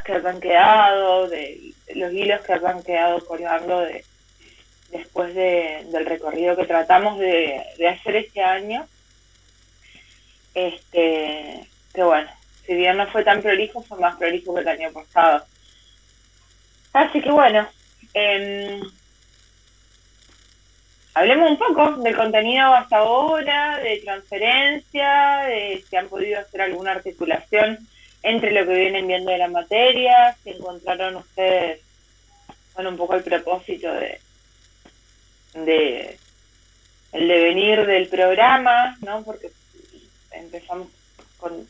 dudas que hayan quedado, de los hilos que hayan quedado colgando después del recorrido que tratamos de hacer este año. Que bueno, si bien no fue tan prolijo, fue más prolijo que el año pasado. Así que bueno, hablemos un poco del contenido hasta ahora, de transferencia, de si han podido hacer alguna articulación entre lo que vienen viendo de la materia, si encontraron ustedes, bueno, un poco el propósito de el devenir del programa, ¿no? Porque empezamos con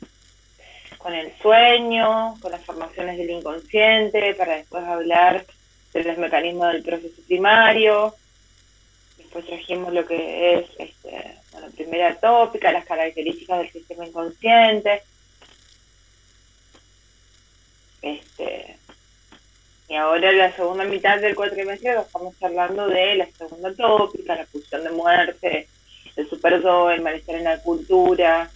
el sueño, con las formaciones del inconsciente, para después hablar de los mecanismos del proceso primario. Después trajimos lo que es bueno, primera tópica, las características del sistema inconsciente. Y ahora en la segunda mitad del cuatrimestre estamos hablando de la segunda tópica, la pulsión de muerte, el superdo, el malestar en la cultura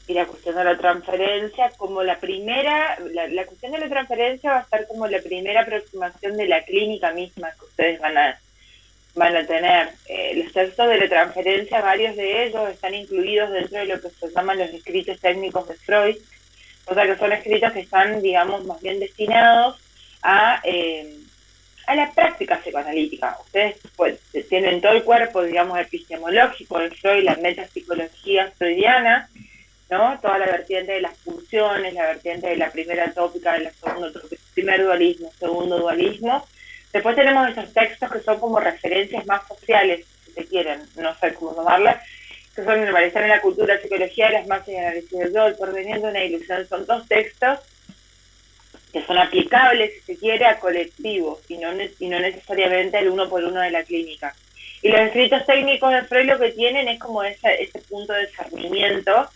y la cuestión de la transferencia como la primera, la cuestión de la transferencia va a estar como la primera aproximación de la clínica misma que ustedes van a tener. Los textos de la transferencia, varios de ellos están incluidos dentro de lo que se llaman los escritos técnicos de Freud, o sea que son escritos que están, digamos, más bien destinados a la práctica psicoanalítica. Ustedes pues, tienen todo el cuerpo, digamos, epistemológico de Freud, la metapsicología freudiana, ¿no? Toda la vertiente de las pulsiones, la vertiente de la primera tópica, de la segunda tópica, primer dualismo, segundo dualismo. Después tenemos esos textos que son como referencias más sociales, si se quieren, no sé cómo llamarlas, que son el malestar en la cultura, psicología, las masas y análisis del yo, el porvenir de una ilusión. Son dos textos que son aplicables, si se quiere, a colectivos y no necesariamente al uno por uno de la clínica. Y los escritos técnicos de Freud lo que tienen es como ese punto de discernimiento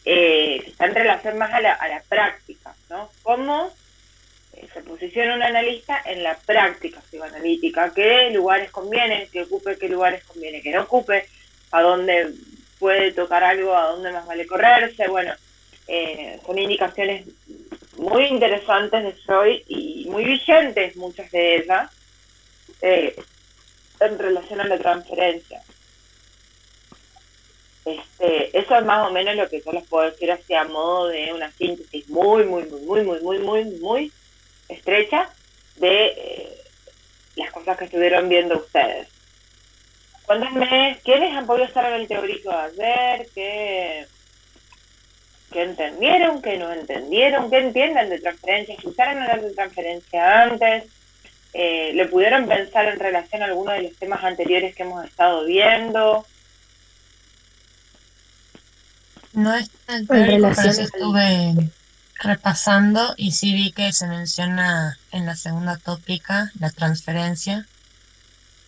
que está en relación más a la práctica, ¿no? Cómo se posiciona un analista en la práctica psicoanalítica, qué lugares conviene que ocupe, qué lugares conviene que no ocupe, a dónde puede tocar algo, a dónde más vale correrse. Bueno, son indicaciones muy interesantes de Freud y muy vigentes muchas de ellas en relación a la transferencia. Eso es más o menos lo que yo les puedo decir así a modo de una síntesis muy estrecha de las cosas que estuvieron viendo ustedes. Cuéntenme, ¿quiénes han podido estar en el teórico de ayer? ¿Qué entendieron? ¿Qué no entendieron? ¿Qué entienden de transferencia? ¿Escucharon hablar de transferencia antes? ¿Le pudieron pensar en relación a alguno de los temas anteriores que hemos estado viendo? No es tan teórico, pero sí estuve repasando y sí vi que se menciona en la segunda tópica la transferencia,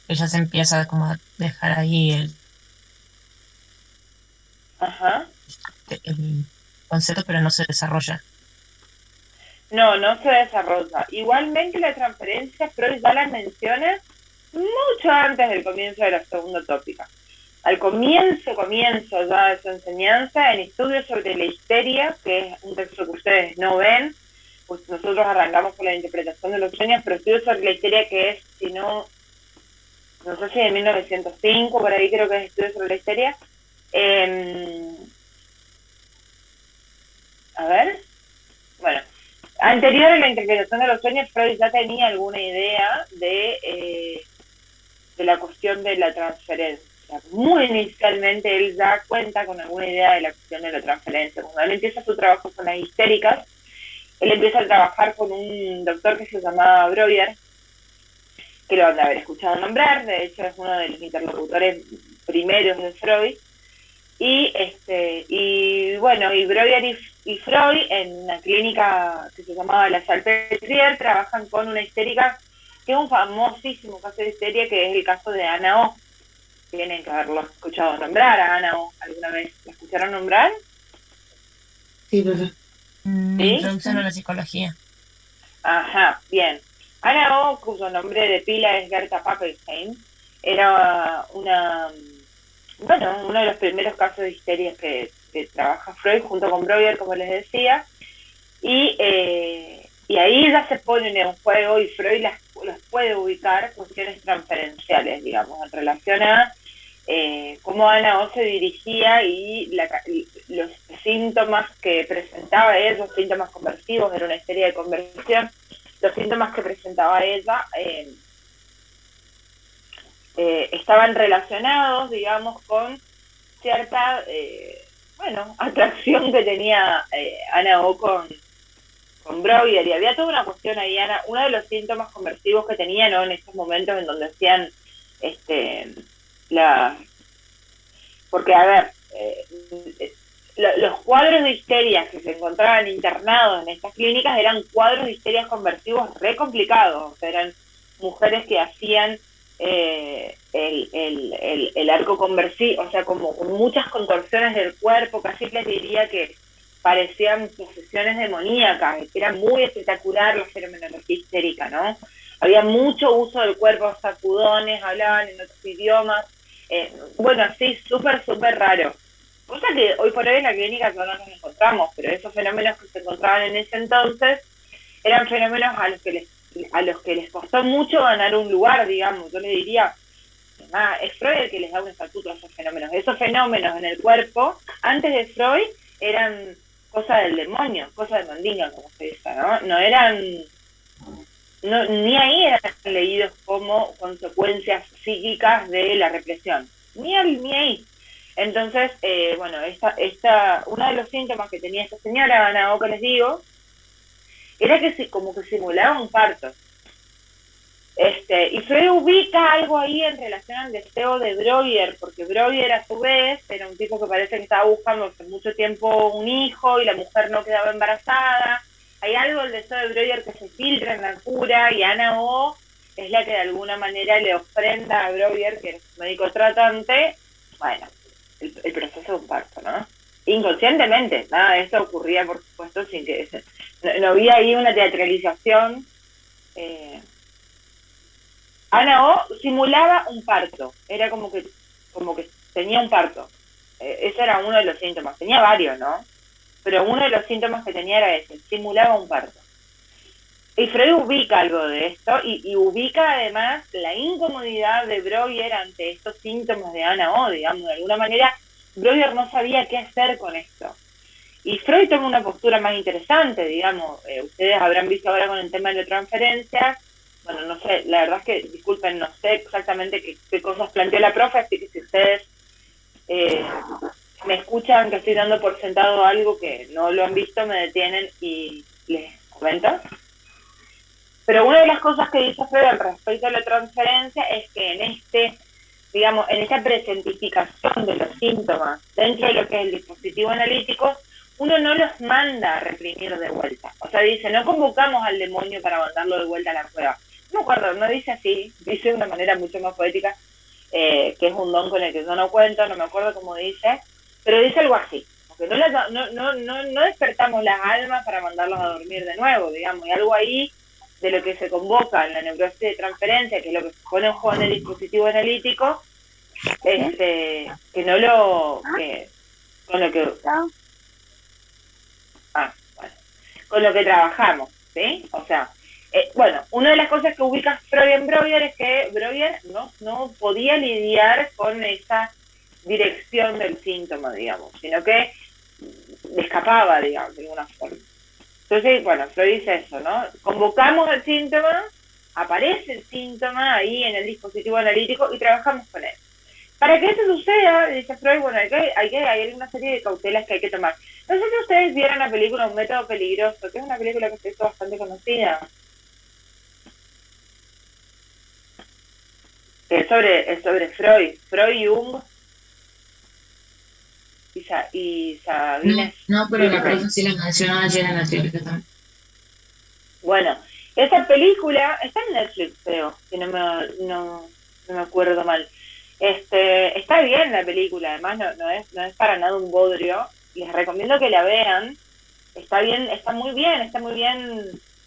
que ya se empieza como a dejar ahí Ajá. el concepto, pero no se desarrolla. No se desarrolla. Igualmente la transferencia, Freud ya la menciona mucho antes del comienzo de la segunda tópica. Al comienzo ya de su enseñanza, en Estudios sobre la histeria, que es un texto que ustedes no ven, pues nosotros arrancamos con la interpretación de los sueños, pero Estudios sobre la histeria, que es, si no sé si de 1905, por ahí creo que es Estudios sobre la histeria. A ver, bueno, anterior a la interpretación de los sueños, Freud ya tenía alguna idea de la cuestión de la transferencia. Muy inicialmente él ya cuenta con alguna idea de la cuestión de la transferencia. Cuando él empieza su trabajo con las histéricas, él empieza a trabajar con un doctor que se llamaba Breuer, que lo han de haber escuchado nombrar, de hecho es uno de los interlocutores primeros de Freud. Y bueno, y Breuer y Freud en una clínica que se llamaba la Salpêtrière trabajan con una histérica que es un famosísimo caso de histeria, que es el caso de Ana O. Tienen que haberlo escuchado nombrar a Ana O alguna vez. ¿La escucharon nombrar? Sí, Lola. ¿Sí? Introducción a la psicología. Ajá, bien. Ana O, cuyo nombre de pila es Gerta Pappenheim, era uno de los primeros casos de histeria que trabaja Freud junto con Breuer, como les decía, y Y ahí ya se ponen en juego y Freud las puede ubicar cuestiones transferenciales, digamos, en relación a cómo Ana O se dirigía y los síntomas que presentaba ella, los síntomas conversivos, era una historia de conversión, los síntomas que presentaba ella estaban relacionados, digamos, con cierta, atracción que tenía Ana O con Breuer, y había toda una cuestión ahí, Ana, uno de los síntomas conversivos que tenía, ¿no? En estos momentos en donde hacían porque a ver, los cuadros de histeria que se encontraban internados en estas clínicas eran cuadros de histeria conversivos re complicados, o sea, eran mujeres que hacían el arco conversivo, o sea, como con muchas contorsiones del cuerpo, casi les diría que parecían posesiones demoníacas, era muy espectacular la fenomenología histérica, ¿no? Había mucho uso del cuerpo, sacudones, hablaban en otros idiomas, sí, súper raro. Cosa que hoy por hoy en la clínica no nos encontramos, pero esos fenómenos que se encontraban en ese entonces eran fenómenos a los que les costó mucho ganar un lugar, digamos. Yo le diría, es Freud el que les da un estatuto a esos fenómenos. Esos fenómenos en el cuerpo, antes de Freud, eran cosa del demonio, cosa de mandinga, como se dice, ¿no? No eran, ni ahí eran leídos como consecuencias psíquicas de la represión, ni ahí. Entonces, uno de los síntomas que tenía esta señora, Ana O, que les digo, era que como que simulaba un parto. Y Freud ubica algo ahí en relación al deseo de Breuer, porque Breuer a su vez era un tipo que parece que estaba buscando hace mucho tiempo un hijo y la mujer no quedaba embarazada. Hay algo del deseo de Breuer que se filtra en la cura, y Ana O es la que de alguna manera le ofrenda a Breuer, que es un médico tratante, el proceso de un parto, ¿no? Inconscientemente, nada de esto ocurría, por supuesto, sin que no había ahí una teatralización. Ana O simulaba un parto, era como que tenía un parto. Ese era uno de los síntomas, tenía varios, ¿no? Pero uno de los síntomas que tenía era ese, simulaba un parto. Y Freud ubica algo de esto y ubica además la incomodidad de Breuer ante estos síntomas de Ana O, digamos, de alguna manera Breuer no sabía qué hacer con esto. Y Freud toma una postura más interesante, digamos, ustedes habrán visto ahora con el tema de la transferencia, bueno, no sé, la verdad es que, disculpen, no sé exactamente qué cosas planteó la profe, así que si ustedes me escuchan que estoy dando por sentado algo que no lo han visto, me detienen y les comento. Pero una de las cosas que dice Freud respecto a la transferencia es que en esta presentificación de los síntomas dentro de lo que es el dispositivo analítico, uno no los manda a reprimir de vuelta. O sea, dice, no convocamos al demonio para mandarlo de vuelta a la cueva. No me acuerdo, no dice así, dice de una manera mucho más poética, que es un don con el que yo no cuento, no me acuerdo cómo dice, pero dice algo así. Porque no despertamos las almas para mandarlos a dormir de nuevo, digamos, y algo ahí de lo que se convoca en la neurosis de transferencia, que es lo que se pone en juego en el dispositivo analítico, que no lo... con lo que... con lo que trabajamos, ¿sí? O sea, una de las cosas que ubica Freud en Breuer es que Breuer no podía lidiar con esa dirección del síntoma, digamos, sino que le escapaba, digamos, de alguna forma. Entonces, Freud dice eso, ¿no? Convocamos el síntoma, aparece el síntoma ahí en el dispositivo analítico y trabajamos con él. Para que eso suceda, dice Freud, hay una serie de cautelas que hay que tomar. No sé si ustedes vieron la película Un método peligroso, que es una película que se hizo bastante conocida. Es sobre Freud, Jung y Sabine. No, pero la profe sí la mencionó ayer en la teoría también. Bueno, esa película está en Netflix, creo, si no me acuerdo mal. Está bien la película, además no es para nada un bodrio. Les recomiendo que la vean. Está muy bien.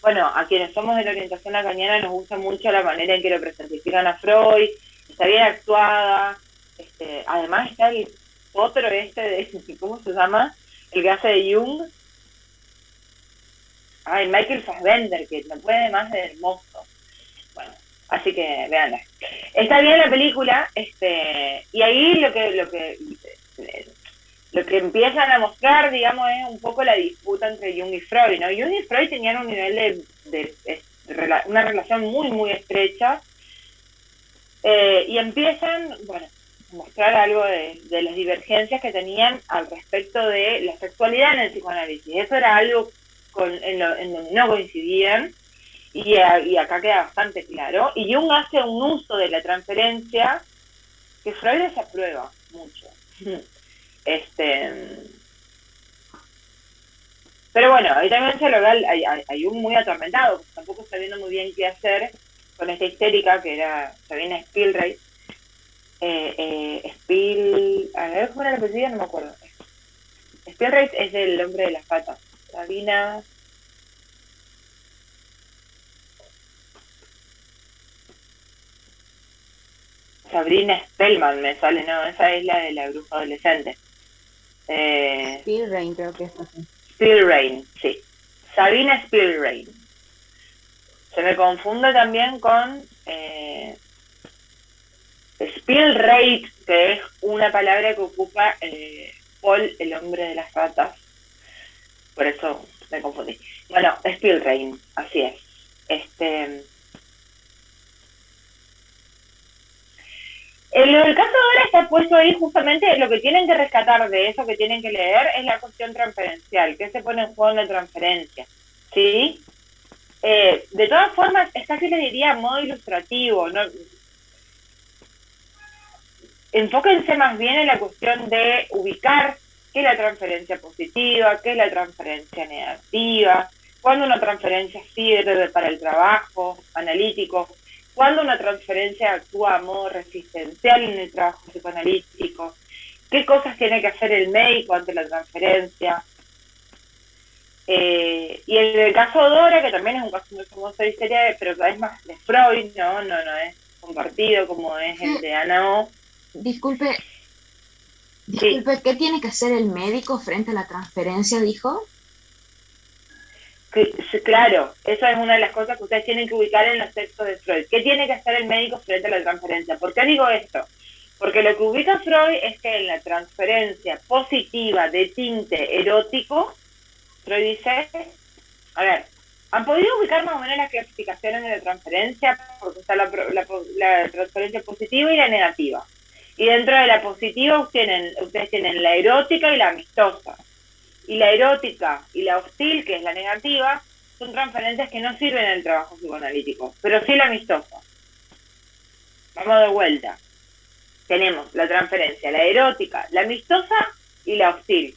Bueno, a quienes somos de la orientación lacaniana nos gusta mucho la manera en que lo presentifican a Freud. Está bien actuada. Además está el otro ¿cómo se llama? El que hace de Jung. Ay, Michael Fassbender, que no puede más de hermoso. Bueno, así que veanla. Está bien la película, y ahí lo que empiezan a mostrar, digamos, es un poco la disputa entre Jung y Freud, ¿no? Jung y Freud tenían un nivel una relación muy, muy estrecha, y empiezan, bueno, a mostrar algo de las divergencias que tenían al respecto de la sexualidad en el psicoanálisis. Eso era algo en donde no coincidían, y acá queda bastante claro. Y Jung hace un uso de la transferencia que Freud desaprueba mucho. Pero bueno, ahí también se lo ve hay un muy atormentado, porque tampoco está viendo muy bien qué hacer con esta histérica que era Sabina Spielreich. A ver, ¿cómo era la apellido? No me acuerdo. Spielreich es el hombre de las patas. Sabrina Spellman me sale, no, esa es la de la bruja adolescente. Spielrein creo que es así. Spielrein, sí. Sabina Spielrein. Se me confunde también con Spielreich, que es una palabra que ocupa Paul, el hombre de las ratas. Por eso me confundí. Bueno, Spielrein, así es. El caso ahora está puesto ahí justamente, lo que tienen que rescatar de eso que tienen que leer es la cuestión transferencial, que se pone en juego en la transferencia, ¿sí? De todas formas, es casi le diría a modo ilustrativo, ¿no? Enfóquense más bien en la cuestión de ubicar qué es la transferencia positiva, qué es la transferencia negativa, cuándo una transferencia sirve para el trabajo analítico, cuándo una transferencia actúa a modo resistencial en el trabajo psicoanalítico, qué cosas tiene que hacer el médico ante la transferencia. Y en el caso de Dora, que también es un caso muy famoso de historia, pero es más de Freud, no es compartido como es el de Ana O. Disculpe, Sí. ¿Qué tiene que hacer el médico frente a la transferencia, dijo? Claro, eso es una de las cosas que ustedes tienen que ubicar en los textos de Freud. ¿Qué tiene que hacer el médico frente a la transferencia? ¿Por qué digo esto? Porque lo que ubica Freud es que en la transferencia positiva de tinte erótico, Freud dice, a ver, ¿han podido ubicar más o menos las clasificaciones de la transferencia? Porque está la transferencia positiva y la negativa. Y dentro de la positiva ustedes tienen la erótica y la amistosa. Y la erótica y la hostil, que es la negativa, son transferencias que no sirven en el trabajo psicoanalítico, pero sí la amistosa. Vamos de vuelta. Tenemos la transferencia, la erótica, la amistosa y la hostil.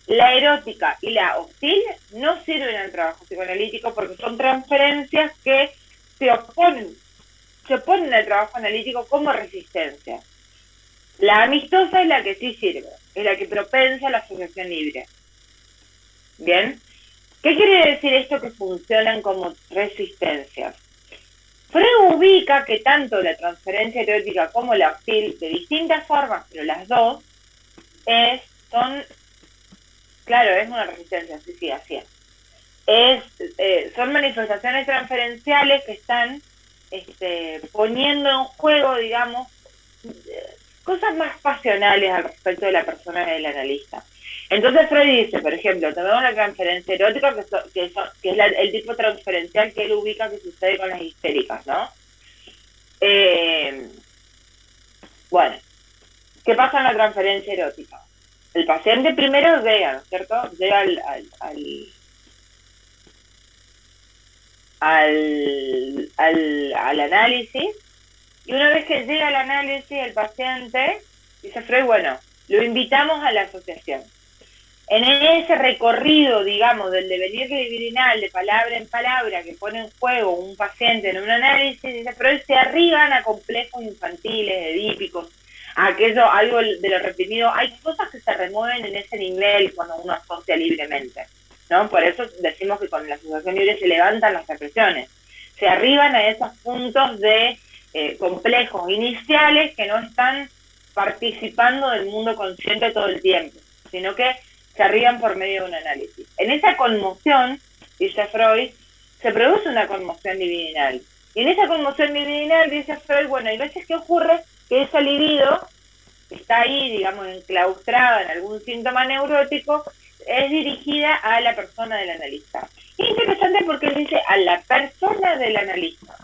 La erótica y la hostil no sirven en el trabajo psicoanalítico porque son transferencias que se oponen al trabajo analítico como resistencia. La amistosa es la que sí sirve, es la que propensa a la asociación libre. ¿Bien? ¿Qué quiere decir esto que funcionan como resistencias? Freud ubica que tanto la transferencia erótica como la hostil, de distintas formas, pero las dos, claro, es una resistencia, sí, así es. Son manifestaciones transferenciales que están poniendo en juego, digamos, cosas más pasionales al respecto de la persona del analista. Entonces Freud dice, por ejemplo, tenemos la transferencia erótica, que es el tipo transferencial que él ubica que sucede con las histéricas, ¿no? Bueno, ¿qué pasa en la transferencia erótica? El paciente primero llega, ¿no es cierto? Llega al análisis, y una vez que llega al análisis el paciente, dice Freud, bueno, lo invitamos a la asociación. En ese recorrido, digamos, del devenir libidinal, de palabra en palabra, que pone en juego un paciente en un análisis, dice Freud, se arriban a complejos infantiles, edípicos, algo de lo reprimido. Hay cosas que se remueven en ese nivel cuando uno asocia libremente, ¿no? Por eso decimos que con la asociación libre se levantan las represiones. Se arriban a esos puntos de complejos iniciales que no están participando del mundo consciente todo el tiempo, sino que se arriban por medio de un análisis. En esa conmoción, dice Freud, se produce una conmoción libidinal. Y en esa conmoción libidinal, dice Freud, bueno, hay veces que ocurre que esa libido está ahí, digamos, enclaustrada en algún síntoma neurótico, es dirigida a la persona del analista. Es interesante porque él dice a la persona del analista.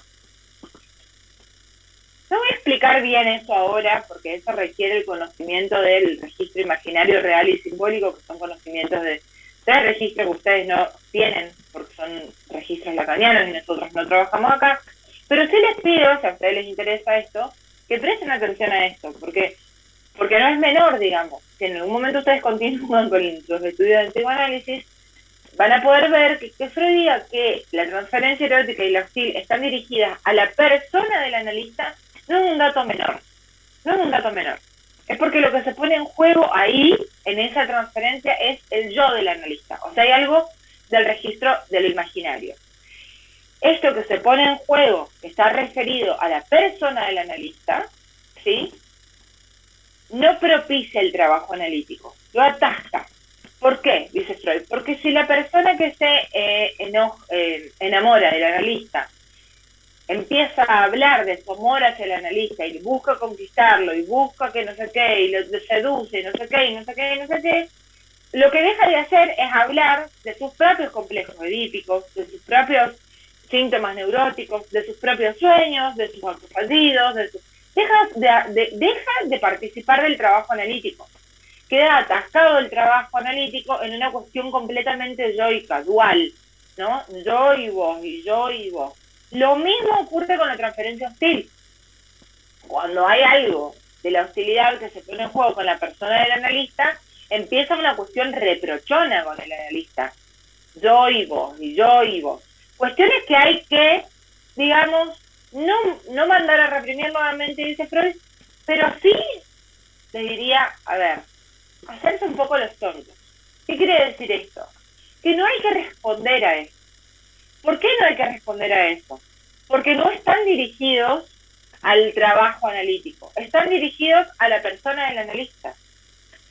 No voy a explicar bien eso ahora, porque eso requiere el conocimiento del registro imaginario, real y simbólico, que son conocimientos de registros que ustedes no tienen, porque son registros lacanianos y nosotros no trabajamos acá. Pero sí les pido, si a ustedes les interesa esto, que presten atención a esto, porque no es menor, digamos. Si en algún momento ustedes continúan con los estudios de psicoanálisis, van a poder ver que Freud diga que la transferencia erótica y la hostil están dirigidas a la persona del analista, no es un dato menor. No es un dato menor. Es porque lo que se pone en juego ahí, en esa transferencia, es el yo del analista. O sea, hay algo del registro de lo imaginario. Esto que se pone en juego, que está referido a la persona del analista, ¿sí?, no propicia el trabajo analítico, lo atasca. ¿Por qué? Dice Freud. Porque si la persona que se enamora del analista empieza a hablar de su amor hacia el analista y busca conquistarlo y busca que no sé qué, y lo seduce y no sé qué, y no sé qué, y no sé qué, lo que deja de hacer es hablar de sus propios complejos edípicos, de sus propios síntomas neuróticos, de sus propios sueños, de sus actos fallidos, deja de participar del trabajo analítico. Queda atascado el trabajo analítico en una cuestión completamente yoica, dual, ¿no? Yo y vos, y yo y vos. Lo mismo ocurre con la transferencia hostil. Cuando hay algo de la hostilidad que se pone en juego con la persona del analista, empieza una cuestión reprochona con el analista. Yo y vos, y yo y vos. Cuestiones que hay que, digamos, no mandar a reprimir nuevamente, dice Freud, pero sí les diría, a ver, hacerse un poco los tontos. ¿Qué quiere decir esto? Que no hay que responder a eso. ¿Por qué no hay que responder a eso? Porque no están dirigidos al trabajo analítico, están dirigidos a la persona del analista.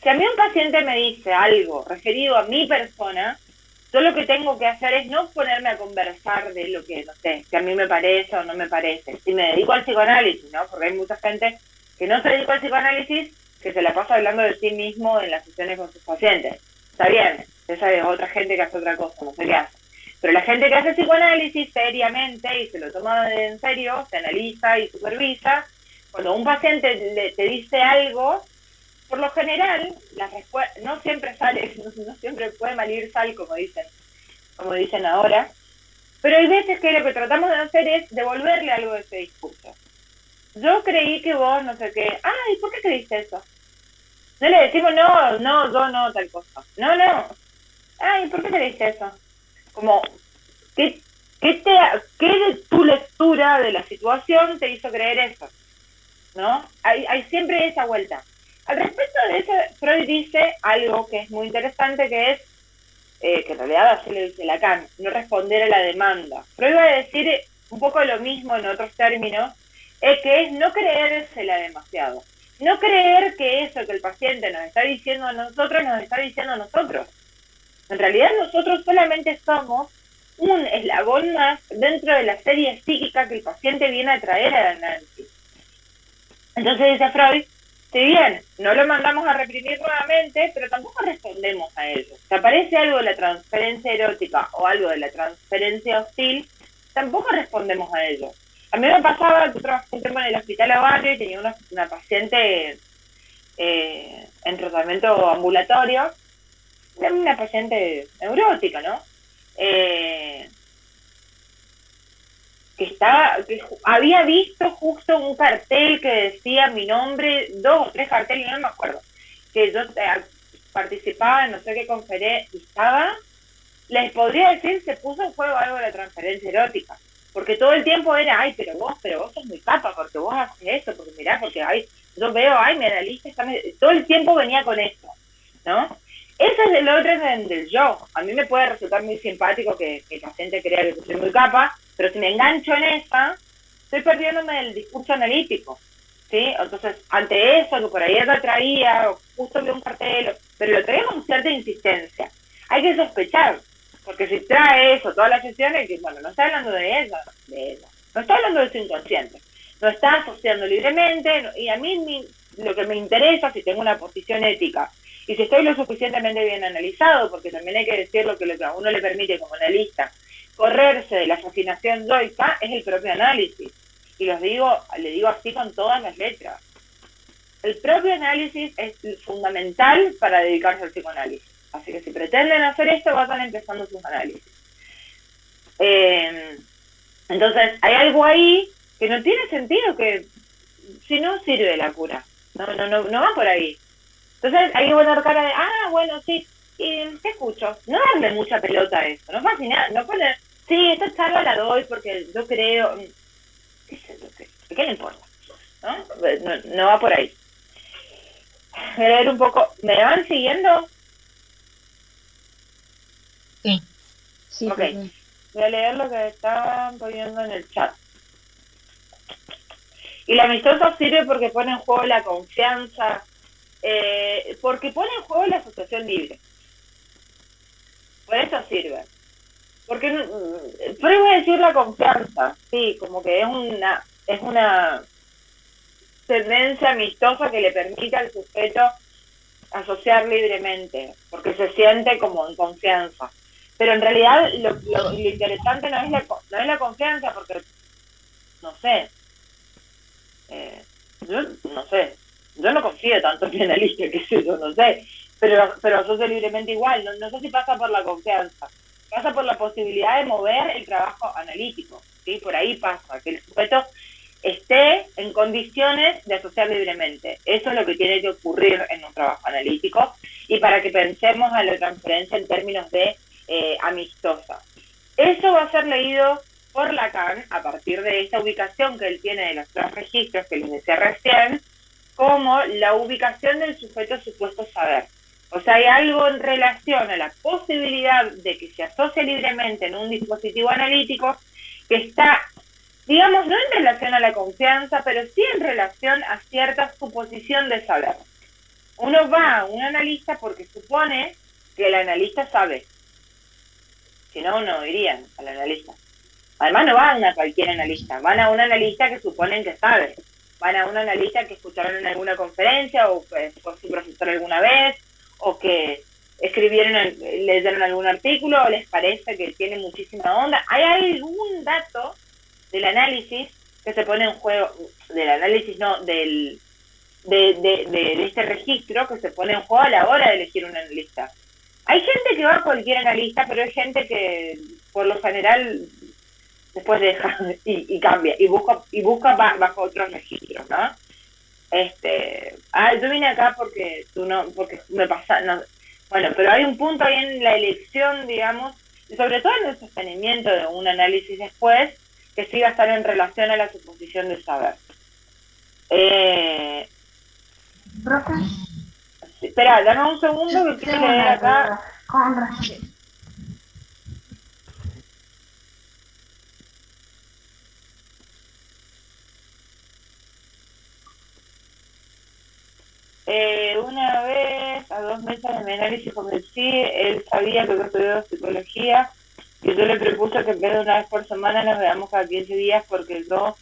Si a mí un paciente me dice algo referido a mi persona, yo lo que tengo que hacer es no ponerme a conversar de lo que, no sé, que a mí me parece o no me parece. Si me dedico al psicoanálisis, ¿no? Porque hay mucha gente que no se dedica al psicoanálisis, que se la pasa hablando de sí mismo en las sesiones con sus pacientes. Está bien, esa es otra gente que hace otra cosa, no sé qué hace. Pero la gente que hace psicoanálisis seriamente y se lo toma en serio, se analiza y supervisa, cuando un paciente te dice algo, por lo general, la respuesta no siempre sale, no siempre puede malir sal, como dicen ahora, pero hay veces que lo que tratamos de hacer es devolverle algo de ese discurso. Yo creí que vos no sé qué, ay, ¿por qué creíste eso? No le decimos, yo no, tal cosa. No, ay, ¿por qué creíste eso? Como, ¿qué de tu lectura de la situación te hizo creer eso? ¿No? Hay siempre esa vuelta. Al respecto de eso, Freud dice algo que es muy interesante, que es, que en realidad así le dice Lacan, no responder a la demanda. Freud va a decir un poco lo mismo en otros términos, que es no creérsela demasiado. No creer que eso que el paciente nos está diciendo a nosotros, nos está diciendo a nosotros. En realidad nosotros solamente somos un eslabón más dentro de la serie psíquica que el paciente viene a traer al análisis. Entonces dice Freud, si bien no lo mandamos a reprimir nuevamente, pero tampoco respondemos a ello. Si aparece algo de la transferencia erótica o algo de la transferencia hostil, tampoco respondemos a ello. A mí me pasaba que trabajé un tiempo en el hospital a barrio y tenía una paciente en tratamiento ambulatorio, una paciente neurótica, ¿no? Que había visto justo un cartel que decía mi nombre, 2 o 3 carteles, no me acuerdo, que yo participaba en no sé qué conferencia, les podría decir, se puso en juego algo de la transferencia erótica, porque todo el tiempo era, ay, pero vos sos muy capa, porque vos haces eso, porque mirá, porque yo veo, mi analista, todo el tiempo venía con esto, ¿no? Ese es el orden del yo. A mí me puede resultar muy simpático que el paciente crea que soy muy capa, pero si me engancho en esa, estoy perdiéndome del discurso analítico, ¿sí? Entonces, ante eso, que por ahí ella traía, o justo vio un cartel, pero lo traía con cierta insistencia. Hay que sospechar, Porque si trae eso todas las sesiones, que bueno, no está hablando de ella, no está hablando de su inconsciente, no está asociando libremente, y a mí lo que me interesa, si tengo una posición ética, y si estoy lo suficientemente bien analizado, porque también hay que decir lo que a uno le permite como analista, correrse de la fascinación yoica es el propio análisis. Y le digo así con todas las letras. El propio análisis es fundamental para dedicarse al psicoanálisis. Así que si pretenden hacer esto, vayan empezando sus análisis. Entonces, hay algo ahí que no tiene sentido, que si no sirve la cura. No va por ahí. Entonces, hay que poner cara de, bueno, sí, y te escucho. No darle mucha pelota a eso. No fascinar, no poner, sí, esta charla la doy porque yo creo. ¿Qué le importa? No va por ahí. Voy a leer un poco. ¿Me van siguiendo? Sí. Sí, ok. Voy a leer lo que estaban poniendo en el chat. Y la amistosa sirve porque pone en juego la confianza, porque pone en juego la asociación libre. Por eso sirve. Porque, pero voy a decir la confianza, sí, como que es una tendencia amistosa que le permite al sujeto asociar libremente, porque se siente como en confianza. Pero en realidad lo interesante no es la confianza, porque, no sé, yo no confío tanto en mi analista, que sé yo, no sé, pero asocio libremente igual, no sé si pasa por la confianza, pasa por la posibilidad de mover el trabajo analítico, ¿sí? Por ahí pasa, que el sujeto esté en condiciones de asociar libremente. Eso es lo que tiene que ocurrir en un trabajo analítico, y para que pensemos a la transferencia en términos de amistosa. Eso va a ser leído por Lacan a partir de esta ubicación que él tiene de los tres registros que les decía recién, como la ubicación del sujeto supuesto saber. O sea, hay algo en relación a la posibilidad de que se asocie libremente en un dispositivo analítico que está, digamos, no en relación a la confianza, pero sí en relación a cierta suposición de saber. Uno va a un analista porque supone que el analista sabe. Si no, no irían al analista. Además, no van a cualquier analista, van a un analista que suponen que sabe. Van a un analista que escucharon en alguna conferencia, o que fue su profesor alguna vez, o que leyeron algún artículo, o les parece que tiene muchísima onda. Hay algún dato del análisis que se pone en juego, del análisis no, de este registro que se pone en juego a la hora de elegir un analista. Hay gente que va a cualquier analista, pero hay gente que por lo general después deja y cambia y busca bajo otros registros, ¿no? Yo vine acá porque me pasa, no, bueno, pero hay un punto ahí en la elección, digamos, y sobre todo en el sostenimiento de un análisis después, que sí va a estar en relación a la suposición de saber. Profe. Espera, dame un segundo que quiero leer acá. Una vez, a 2 meses de mi análisis con el sí, él sabía que yo estudiaba psicología, y yo le propuse que en vez de una vez por semana nos veamos cada 15 días porque yo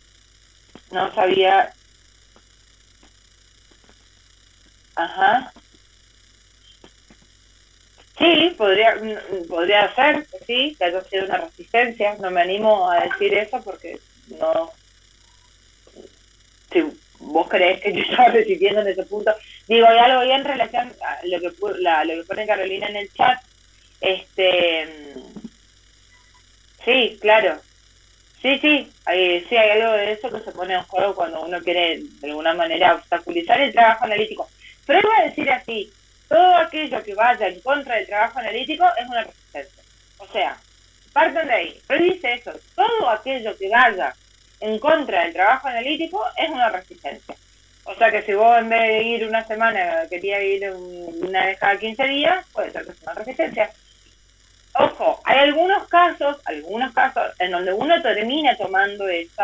no sabía. Ajá. Sí, podría ser, sí, que haya sido una resistencia. No me animo a decir eso porque no. Si vos creés que yo estaba resistiendo en ese punto. Digo, hay algo bien en relación a lo que pone Carolina en el chat. Sí, claro. Sí, hay algo de eso que se pone en juego cuando uno quiere de alguna manera obstaculizar el trabajo analítico. Pero voy a decir así, todo aquello que vaya en contra del trabajo analítico es una resistencia. O sea, parten de ahí. Pero dice eso, todo aquello que vaya en contra del trabajo analítico es una resistencia. O sea que si vos en vez de ir una semana quería ir una vez cada 15 días, puede ser que sea una resistencia. Ojo, hay algunos casos en donde uno termina tomando ese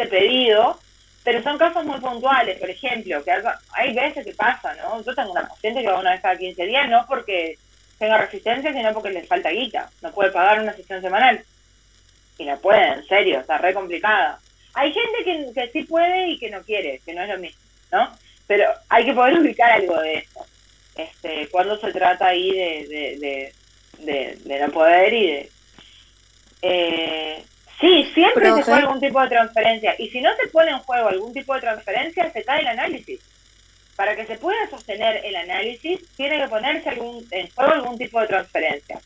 pedido, pero son casos muy puntuales. Por ejemplo, que hay veces que pasa, ¿no? Yo tengo una paciente que va una vez cada 15 días, no porque tenga resistencia, sino porque le falta guita. No puede pagar una sesión semanal. Y no puede, en serio, está re complicada. Hay gente que sí puede y que no quiere, que no es lo mismo, ¿no? Pero hay que poder ubicar algo de eso. Cuando se trata ahí de no poder y de... sí, siempre se juega algún tipo de transferencia. Y si no se pone en juego algún tipo de transferencia, se cae el análisis. Para que se pueda sostener el análisis, tiene que ponerse en juego algún tipo de transferencia.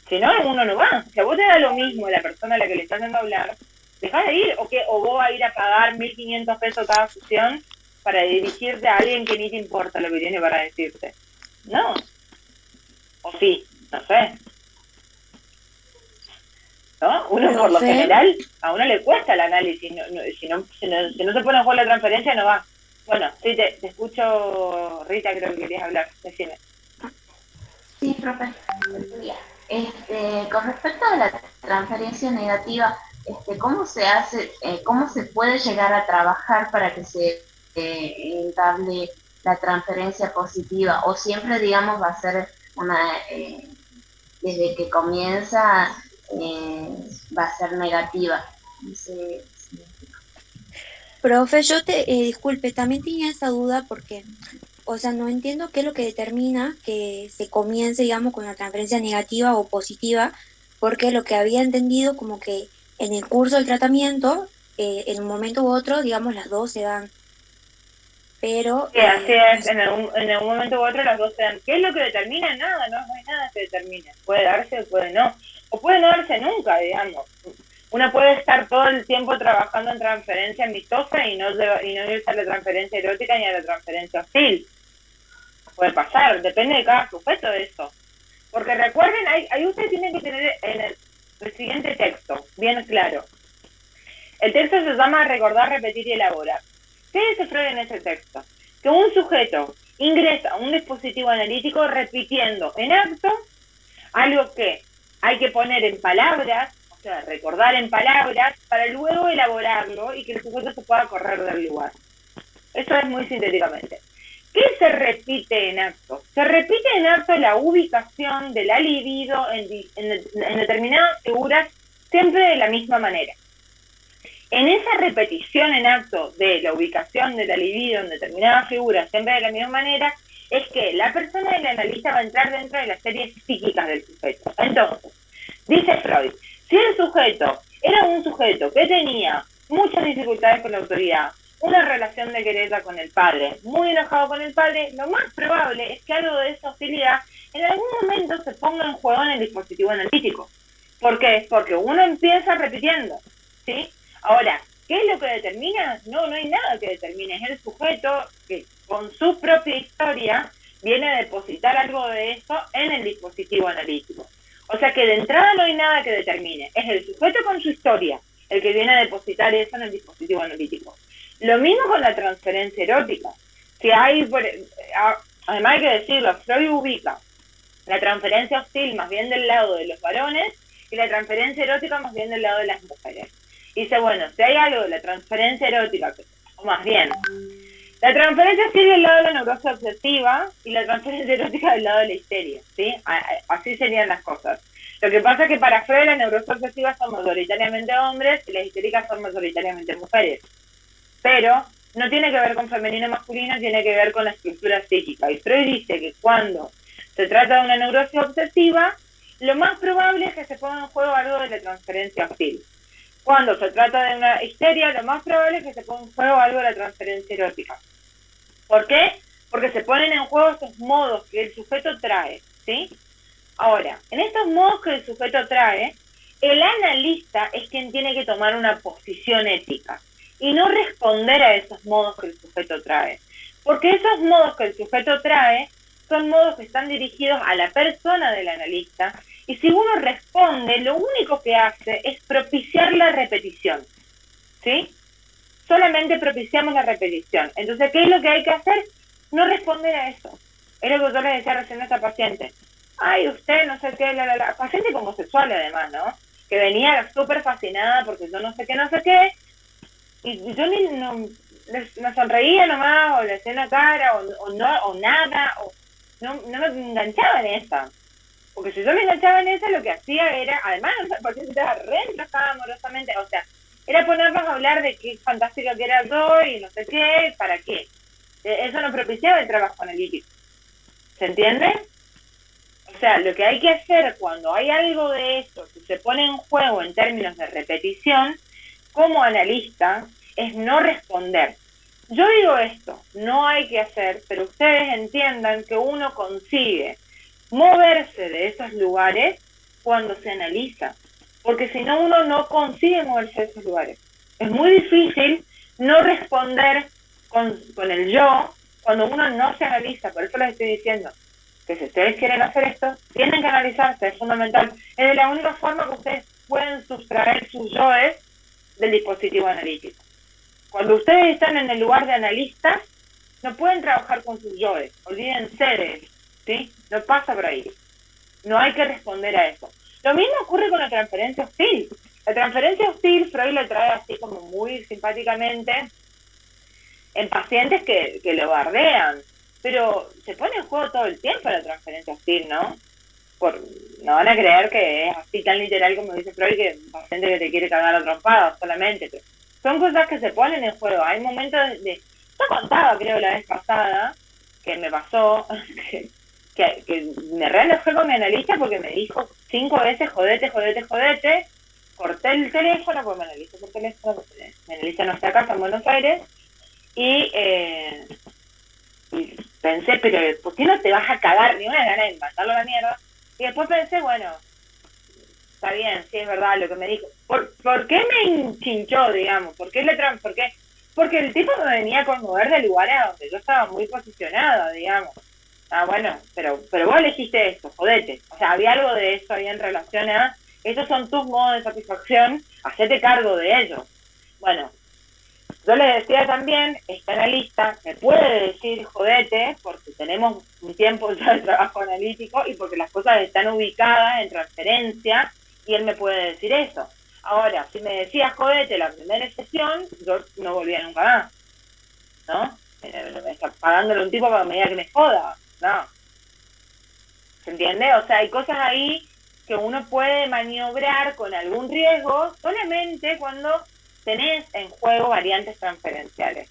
Si no, uno no va. Si a vos te da lo mismo la persona a la que le estás haciendo hablar, dejá de ir, o vos vas a ir a pagar 1.500 pesos cada sesión para dirigirte a alguien que ni te importa lo que tiene para decirte. No. O sí, no sé. ¿No? Uno, por lo general, a uno le cuesta el análisis. Si no se pone en juego la transferencia, no va. Bueno, sí, te escucho, Rita, creo que querías hablar. Decime. Sí, profe. Con respecto a la transferencia negativa, ¿cómo se hace, cómo se puede llegar a trabajar para que se entable la transferencia positiva? O siempre, digamos, va a ser desde que comienza, va a ser negativa. No sé. Profe, disculpe, también tenía esa duda porque, o sea, no entiendo qué es lo que determina que se comience, digamos, con la transferencia negativa o positiva, porque lo que había entendido como que en el curso del tratamiento, en un momento u otro, digamos, las dos se dan, pero... Sí, así es, no en algún momento u otro las dos se dan. ¿Qué es lo que determina? Nada, no hay nada que determine. Puede darse o puede no. O puede no darse nunca, digamos. Una puede estar todo el tiempo trabajando en transferencia amistosa y no irse a la transferencia erótica ni a la transferencia hostil. Puede pasar, depende de cada sujeto de eso. Porque recuerden, ahí ustedes tienen que tener en el siguiente texto, bien claro. El texto se llama Recordar, Repetir y Elaborar. ¿Qué dice Freud en ese texto? Que un sujeto ingresa a un dispositivo analítico repitiendo en acto algo que hay que poner en palabras, o sea, recordar en palabras, para luego elaborarlo y que el sujeto se pueda correr del lugar. Eso es muy sintéticamente. ¿Qué se repite en acto? Se repite en acto la ubicación de la libido en determinadas figuras siempre de la misma manera. En esa repetición en acto de la ubicación de la libido en determinadas figuras siempre de la misma manera, es que la persona del analista va a entrar dentro de las series psíquicas del sujeto. Entonces, dice Freud, si el sujeto era un sujeto que tenía muchas dificultades con la autoridad, una relación de querella con el padre, muy enojado con el padre, lo más probable es que algo de esa hostilidad en algún momento se ponga en juego en el dispositivo analítico. ¿Por qué? Porque uno empieza repitiendo, ¿sí? Ahora, ¿qué es lo que determina? No hay nada que determine, es el sujeto que con su propia historia viene a depositar algo de eso en el dispositivo analítico. O sea que de entrada no hay nada que determine, es el sujeto con su historia el que viene a depositar eso en el dispositivo analítico. Lo mismo con la transferencia erótica. Si hay, además hay que decirlo, Freud ubica la transferencia hostil más bien del lado de los varones y la transferencia erótica más bien del lado de las mujeres. Y dice, bueno, si hay algo de la transferencia erótica, o más bien, la transferencia hostil del lado de la neurosis obsesiva y la transferencia erótica del lado de la histeria, ¿sí? Así serían las cosas. Lo que pasa es que para Freud las neurosis obsesivas son mayoritariamente hombres y las histéricas son mayoritariamente mujeres. Pero no tiene que ver con femenino o masculino, tiene que ver con la estructura psíquica. Y Freud dice que cuando se trata de una neurosis obsesiva, lo más probable es que se ponga en juego algo de la transferencia hostil. Cuando se trata de una histeria, lo más probable es que se ponga en juego algo de la transferencia erótica. ¿Por qué? Porque se ponen en juego estos modos que el sujeto trae, ¿sí? Ahora, en estos modos que el sujeto trae, el analista es quien tiene que tomar una posición ética y no responder a esos modos que el sujeto trae. Porque esos modos que el sujeto trae son modos que están dirigidos a la persona del analista y si uno responde, lo único que hace es propiciar la repetición, ¿sí? Solamente propiciamos la repetición. Entonces, ¿qué es lo que hay que hacer? No responder a eso. Es lo que yo le decía recién a esta paciente. Ay, usted no sé qué, paciente homosexual además, ¿no? Que venía súper fascinada porque yo no sé qué, y yo me sonreía nomás, o le hacía una cara, o nada, o no me enganchaba en esa. Porque si yo me enganchaba en eso, lo que hacía era, además, porque estaba re entrasada amorosamente, o sea, era ponernos a hablar de qué fantástica que era yo y no sé qué, para qué. Eso no propiciaba el trabajo analítico. ¿Se entiende? O sea, lo que hay que hacer cuando hay algo de eso que se pone en juego en términos de repetición, como analista, es no responder. Yo digo esto, no hay que hacer, pero ustedes entiendan que uno consigue moverse de esos lugares cuando se analiza, porque si no uno no consigue moverse de esos lugares. Es muy difícil no responder con el yo cuando uno no se analiza, por eso les estoy diciendo que si ustedes quieren hacer esto, tienen que analizarse, es fundamental. Es de la única forma que ustedes pueden sustraer sus yoes del dispositivo analítico. Cuando ustedes están en el lugar de analistas, no pueden trabajar con sus yoes, olvídense de eso, ¿sí? No pasa por ahí. No hay que responder a eso. Lo mismo ocurre con la transferencia hostil. La transferencia hostil, Freud la trae así como muy simpáticamente en pacientes que lo bardean, pero se pone en juego todo el tiempo la transferencia hostil, ¿no? No van a creer que es así tan literal como dice Freud, que un paciente que te quiere cagar a trompadas solamente. Pero son cosas que se ponen en juego. Hay momentos yo contaba, creo, la vez pasada, que me pasó, que me reenojé con mi analista porque me dijo 5 veces jodete, jodete, jodete. Corté el teléfono, porque me analizo por teléfono, porque mi analista no está acá, está en Buenos Aires. Y pensé, pero ¿por qué no te vas a cagar? Ni una gana de matarlo a la mierda. Y después pensé, bueno, está bien, sí es verdad lo que me dijo. ¿Por qué me enchinchó, digamos? ¿Por qué por qué? Porque el tipo me venía a conmover de lugares donde yo estaba muy posicionada, digamos. Ah, bueno, pero vos elegiste esto, jodete. O sea, había algo de eso ahí en relación a, esos son tus modos de satisfacción, hacete cargo de ellos. Bueno, yo le decía también, esta analista me puede decir jodete, porque tenemos un tiempo ya de trabajo analítico y porque las cosas están ubicadas en transferencia y él me puede decir eso. Ahora, si me decía jodete la primera sesión, yo no volvía nunca más, ¿no? Me está pagándole un tipo para que me diga que me joda, ¿no? ¿Se entiende? O sea, hay cosas ahí que uno puede maniobrar con algún riesgo solamente cuando tenés en juego variantes transferenciales,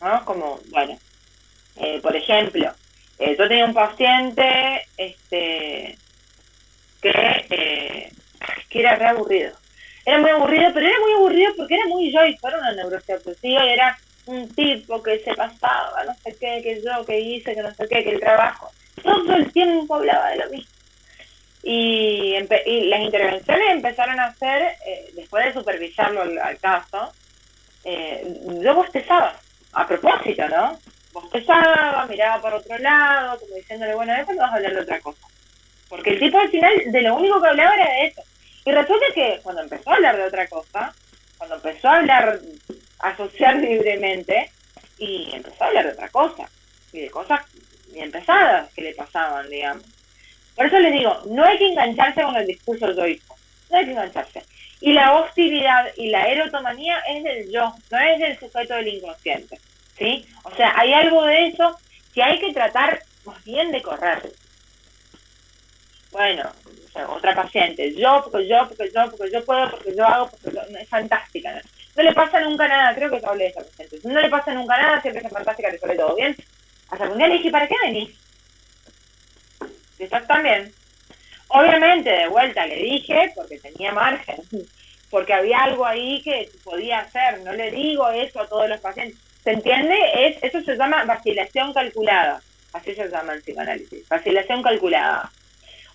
¿no? Como, bueno, por ejemplo, yo tenía un paciente que era re aburrido. Era muy aburrido, pero era muy aburrido porque era muy yo y fuera una neurosis obsesiva y era un tipo que se pasaba, no sé qué, que yo, que hice, que no sé qué, que el trabajo. Todo el tiempo hablaba de lo mismo. Y las intervenciones empezaron a hacer, después de supervisarlo al caso, yo bostezaba, a propósito, ¿no? Bostezaba, miraba por otro lado, como diciéndole, bueno, de cuándo vas a hablar de otra cosa. Porque el tipo al final de lo único que hablaba era de eso. Y resulta que cuando empezó a hablar de otra cosa, cuando empezó a hablar, a asociar libremente, y empezó a hablar de otra cosa, y de cosas bien pesadas que le pasaban, digamos. Por eso les digo, no hay que engancharse con el discurso yoico, no hay que engancharse. Y la hostilidad y la erotomanía es del yo, no es del sujeto del inconsciente, ¿sí? O sea, hay algo de eso que hay que tratar más bien de correr. Bueno, o sea, otra paciente, porque yo puedo, porque yo hago, porque yo, es fantástica, ¿no? No le pasa nunca nada, creo que hablé de esa paciente, no le pasa nunca nada, siempre es fantástica, te sale todo bien. Hasta que un día le dije, ¿para qué venís? ¿Y estás también? Obviamente, de vuelta le dije, porque tenía margen, porque había algo ahí que podía hacer, no le digo eso a todos los pacientes. ¿Se entiende? Eso se llama vacilación calculada, así se llama el psicoanálisis, vacilación calculada.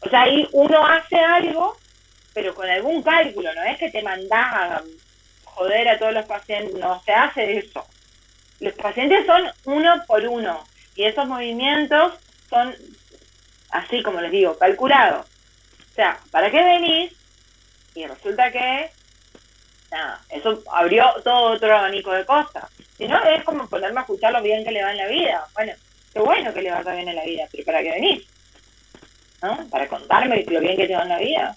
O sea, ahí uno hace algo, pero con algún cálculo, no es que te mandás a joder a todos los pacientes, no se hace eso. Los pacientes son uno por uno, y esos movimientos son, así como les digo, calculados. O sea, ¿para qué venís? Y resulta que, nada, eso abrió todo otro abanico de cosas. Si no, es como ponerme a escuchar lo bien que le va en la vida. Bueno, qué bueno que le va tan bien en la vida, pero ¿para qué venís? ¿No? Para contarme lo bien que te va en la vida.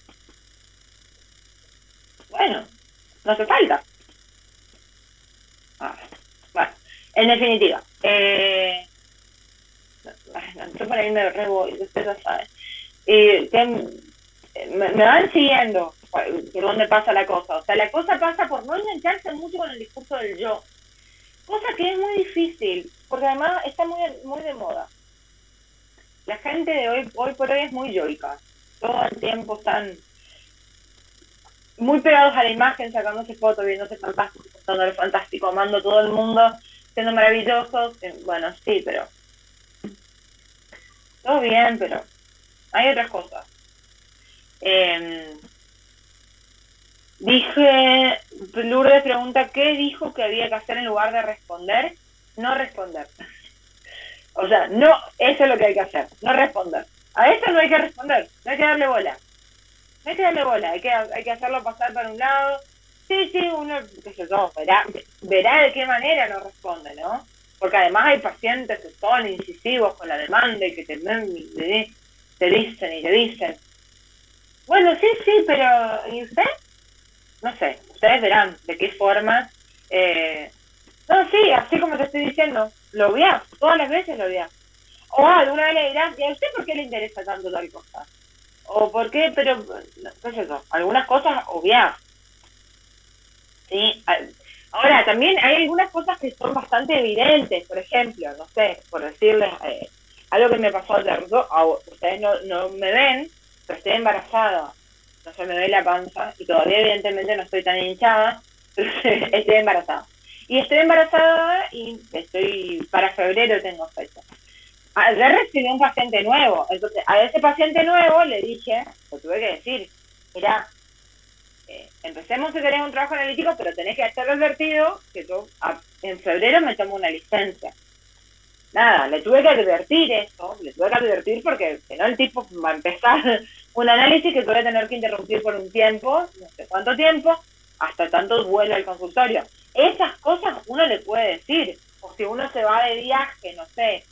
Bueno, no hace falta. Bueno, en definitiva, yo por ahí me rebo y ustedes ya saben. y me van siguiendo por dónde pasa la cosa. O sea, la cosa pasa por no engancharse mucho con el discurso del yo. Cosa que es muy difícil, porque además está muy de moda. La gente de hoy por hoy es muy yoica. Todo el tiempo están muy pegados a la imagen, sacándose fotos, viéndose fantástico, dándole fantástico, amando a todo el mundo, siendo maravillosos. Bueno, sí, pero todo bien, pero hay otras cosas. Lourdes pregunta, ¿qué dijo que había que hacer en lugar de responder? No responder. O sea, no, eso es lo que hay que hacer, no responder. A eso no hay que responder, no hay que darle bola. No hay que darle bola, hay que hacerlo pasar para un lado. Sí, uno, qué sé yo, verá de qué manera no responde, ¿no? Porque además hay pacientes que son incisivos con la demanda y que te dicen y te dicen. Bueno, sí, pero ¿y usted? No sé, ustedes verán de qué forma. No, sí, así como te estoy diciendo, lo obviás, todas las veces lo obviás. O alguna vez le dirás, ¿y a usted por qué le interesa tanto tal cosa? O por qué, pero, qué sé yo, algunas cosas obvias. ¿Sí? Ahora, también hay algunas cosas que son bastante evidentes, por ejemplo, no sé, por decirles algo que me pasó ayer. Ustedes no me ven, pero estoy embarazada. No se me ve la panza y todavía evidentemente no estoy tan hinchada, pero estoy embarazada. Y estoy embarazada y para febrero tengo fecha. Ayer recibí un paciente nuevo, entonces a ese paciente nuevo le dije, lo tuve que decir, mira, empecemos si querés un trabajo analítico, pero tenés que hacer advertido que yo en febrero me tomo una licencia. Nada, le tuve que advertir eso, porque si no el tipo va a empezar un análisis que voy a tener que interrumpir por un tiempo, no sé cuánto tiempo, hasta tanto vuelve al consultorio. Esas cosas uno le puede decir, o si uno se va de viaje, no sé,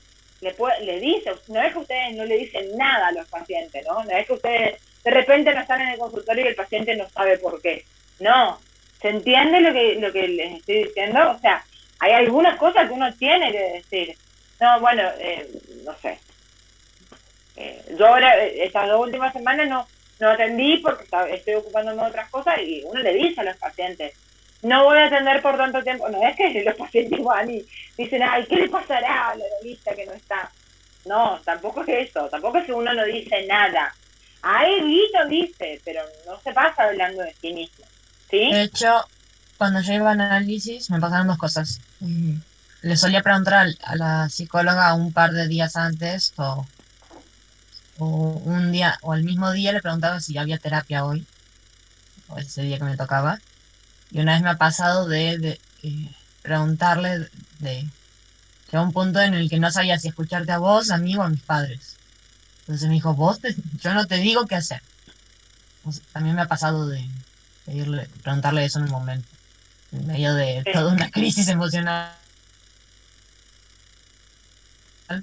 le dice, no es que ustedes no le dicen nada a los pacientes, ¿no? No es que ustedes de repente no están en el consultorio y el paciente no sabe por qué. No, ¿se entiende lo que les estoy diciendo? O sea, hay algunas cosas que uno tiene que decir. No, bueno, no sé. Yo ahora, estas 2 últimas semanas no atendí porque estoy ocupándome de otras cosas y uno le dice a los pacientes, no voy a atender por tanto tiempo. No es que los pacientes van y dicen, ay, ¿qué le pasará a la analista que no está? No, tampoco es eso. Tampoco es que uno no dice nada. Ahí Vito dice, pero no se pasa hablando de sí mismo. ¿Sí? De hecho, cuando yo iba a análisis me pasaron 2 cosas. Le solía preguntar a la psicóloga un par de días antes o un día o el mismo día le preguntaba si había terapia hoy o ese día que me tocaba. Y una vez me ha pasado de preguntarle llegó un punto en el que no sabía si escucharte a vos, a mí o a mis padres. Entonces me dijo, yo no te digo qué hacer. Entonces, también me ha pasado de preguntarle eso en un momento, en medio de Sí. toda una crisis emocional,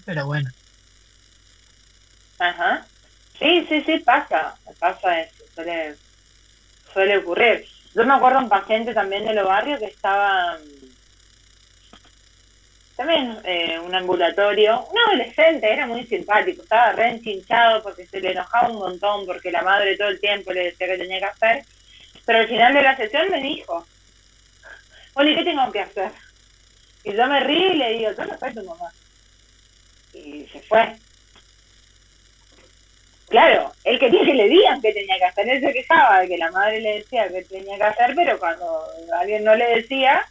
pero bueno. Ajá. Sí, pasa eso, suele ocurrir. Yo me acuerdo un paciente también de los barrios que estaba también un ambulatorio, un adolescente, era muy simpático, estaba re enchinchado porque se le enojaba un montón porque la madre todo el tiempo le decía que tenía que hacer, pero al final de la sesión me dijo, Oli, ¿qué tengo que hacer? Y yo me río y le digo, yo no soy tu mamá. Y se fue. Claro, él quería que le digan qué tenía que hacer, él se quejaba de que la madre le decía qué tenía que hacer, pero cuando alguien no le decía,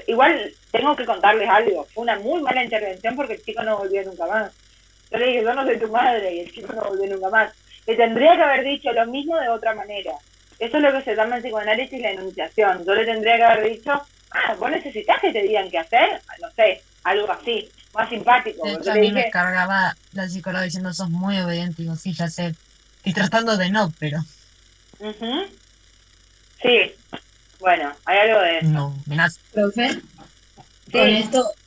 igual tengo que contarles algo, fue una muy mala intervención porque el chico no volvió nunca más. Yo le dije, yo no soy tu madre, y el chico no volvió nunca más. Le tendría que haber dicho lo mismo de otra manera. Eso es lo que se llama en psicoanálisis la enunciación. Yo le tendría que haber dicho, vos necesitas que te digan qué hacer, no sé, algo así, más simpático. De Porque hecho, a le mí me dije, cargaba la psicóloga diciendo, sos muy obediente. Y digo, sí, ya sé. Estoy tratando de no, pero sí, bueno, hay algo de eso. no, me nace. Profe,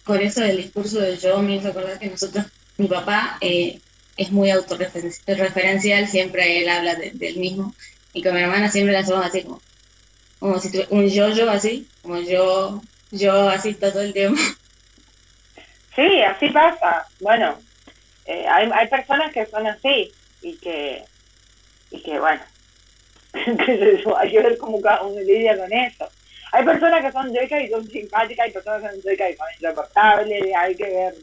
con esto del discurso del yo, me hizo acordar que mi papá es muy autorreferencial, siempre él habla del mismo, y con mi hermana siempre la hacemos así como si tuviera un yo así, como yo así todo el tiempo. Sí, así pasa. Bueno, hay personas que son así y que bueno, hay que ver cómo cada uno lidia con eso. Hay personas que son secas y son simpáticas, hay personas que son secas y son insoportables, hay que ver,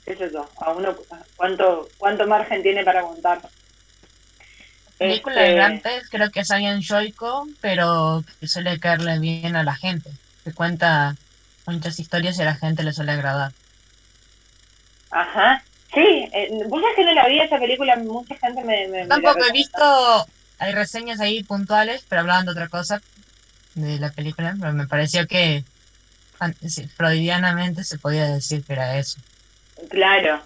qué sé yo, a uno cuánto margen tiene para aguantar. La película de Gran Pez creo que es alguien yoico, pero que suele caerle bien a la gente, que cuenta muchas historias y a la gente le suele agradar. Ajá, sí, vos sabés que no la vi esa película, mucha gente Yo me la tampoco he recomendó. visto, hay reseñas ahí puntuales, pero hablaban de otra cosa de la película, pero me pareció que sí, freudianamente se podía decir que era eso. Claro.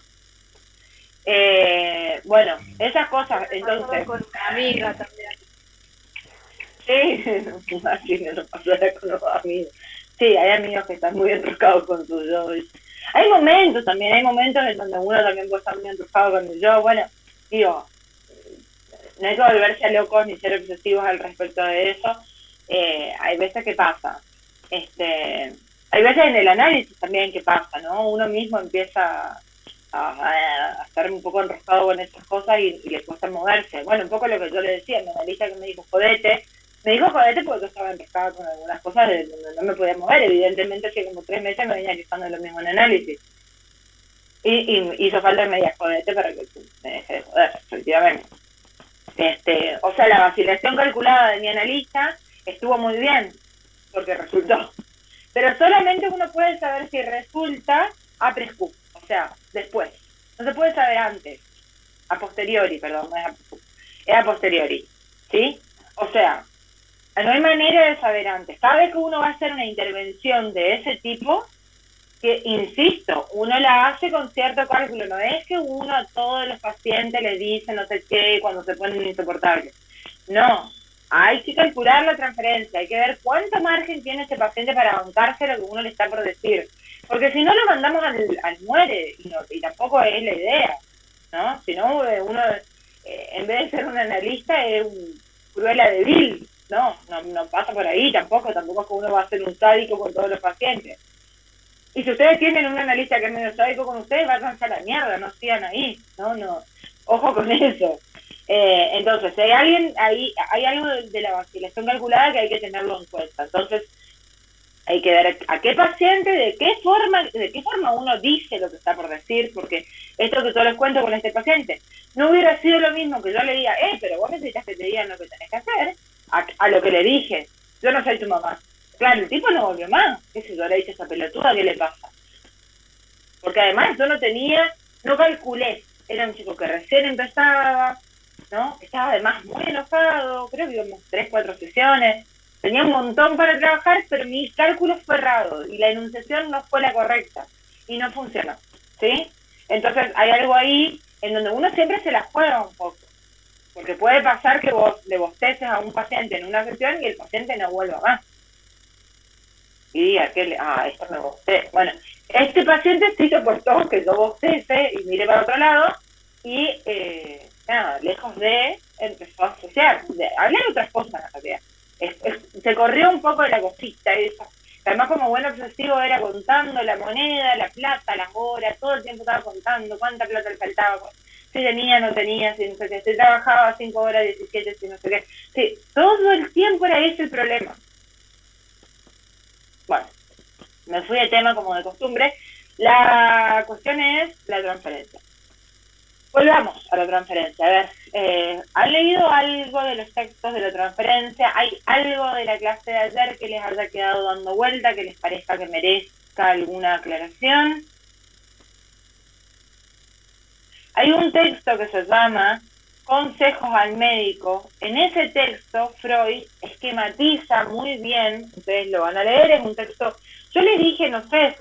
Bueno, esas cosas, entonces, Con una amiga también. sí, así no nos pasará con los amigos. Sí, hay amigos que están muy enroscados con su yo. Hay momentos también, hay momentos en donde uno también puede estar muy enroscado con el yo. Bueno, digo, no hay que volverse locos ni ser obsesivos al respecto de eso. Hay veces que pasa. Hay veces en el análisis también que pasa, ¿no? Uno mismo empieza a estar un poco enroscado con esas cosas y le cuesta moverse. Bueno, un poco lo que yo le decía, mi analista que me dijo jodete porque yo estaba enroscada con algunas cosas de donde no me podía mover. Evidentemente, hace como 3 meses me venía quejando de lo mismo en análisis. Y hizo falta que me diga jodete para que me deje de joder, efectivamente. O sea, la vacilación calculada de mi analista estuvo muy bien, porque resultó. Pero solamente uno puede saber si resulta a prescu, o sea, después. No se puede saber antes, a posteriori, perdón, no es a prescu, es a posteriori, ¿sí? O sea, no hay manera de saber antes. Cada vez que uno va a hacer una intervención de ese tipo, que, insisto, uno la hace con cierto cálculo, no es que uno a todos los pacientes les dice no sé qué cuando se ponen insoportables. No, hay que calcular la transferencia, hay que ver cuánto margen tiene ese paciente para bancarse lo que uno le está por decir. Porque si no lo mandamos al muere, y tampoco es la idea, ¿no? Si no, uno, en vez de ser un analista, es un cruela de vil, no pasa por ahí tampoco es que uno va a ser un sádico con todos los pacientes. Y si ustedes tienen un analista que es medio sádico con ustedes, váyanse a la mierda, no sigan ahí, no, ojo con eso. Entonces, si hay alguien ahí, hay algo de la vacilación calculada que hay que tenerlo en cuenta. Entonces, hay que ver a qué paciente, de qué forma uno dice lo que está por decir, porque esto que yo les cuento con este paciente, no hubiera sido lo mismo que yo le diga, pero vos necesitas que te digan lo que tenés que hacer, a lo que le dije, yo no soy tu mamá. Claro, el tipo no volvió más. ¿Qué sé yo? Le hice esa pelotuda, ¿qué le pasa? Porque además yo no calculé. Era un chico que recién empezaba, ¿no? Estaba además muy enojado, creo que íbamos 3, 4 sesiones. Tenía un montón para trabajar, pero mi cálculo fue errado y la enunciación no fue la correcta y no funcionó, ¿sí? Entonces hay algo ahí en donde uno siempre se la juega un poco. Porque puede pasar que vos le bosteces a un paciente en una sesión y el paciente no vuelva más. Y diga que esto me bostece. Bueno, este paciente sí soportó que yo bostece y mire para otro lado y nada, lejos de empezó a asociar, hablar de otras cosas en realidad. Se corrió un poco de la cosita esa. Además, como buen obsesivo, era contando la moneda, la plata, las horas, todo el tiempo estaba contando cuánta plata le faltaba, si tenía, no tenía, si no sé qué, si trabajaba 5 horas, 17, si no sé qué. Sí, todo el tiempo era ese el problema. Bueno, me fui de tema como de costumbre. La cuestión es la transferencia. Volvamos a la transferencia. A ver, ¿han leído algo de los textos de la transferencia? ¿Hay algo de la clase de ayer que les haya quedado dando vuelta, que les parezca que merezca alguna aclaración? Hay un texto que se llama Consejos al médico. En ese texto, Freud esquematiza muy bien, ustedes lo van a leer, es un texto, yo les dije, no sé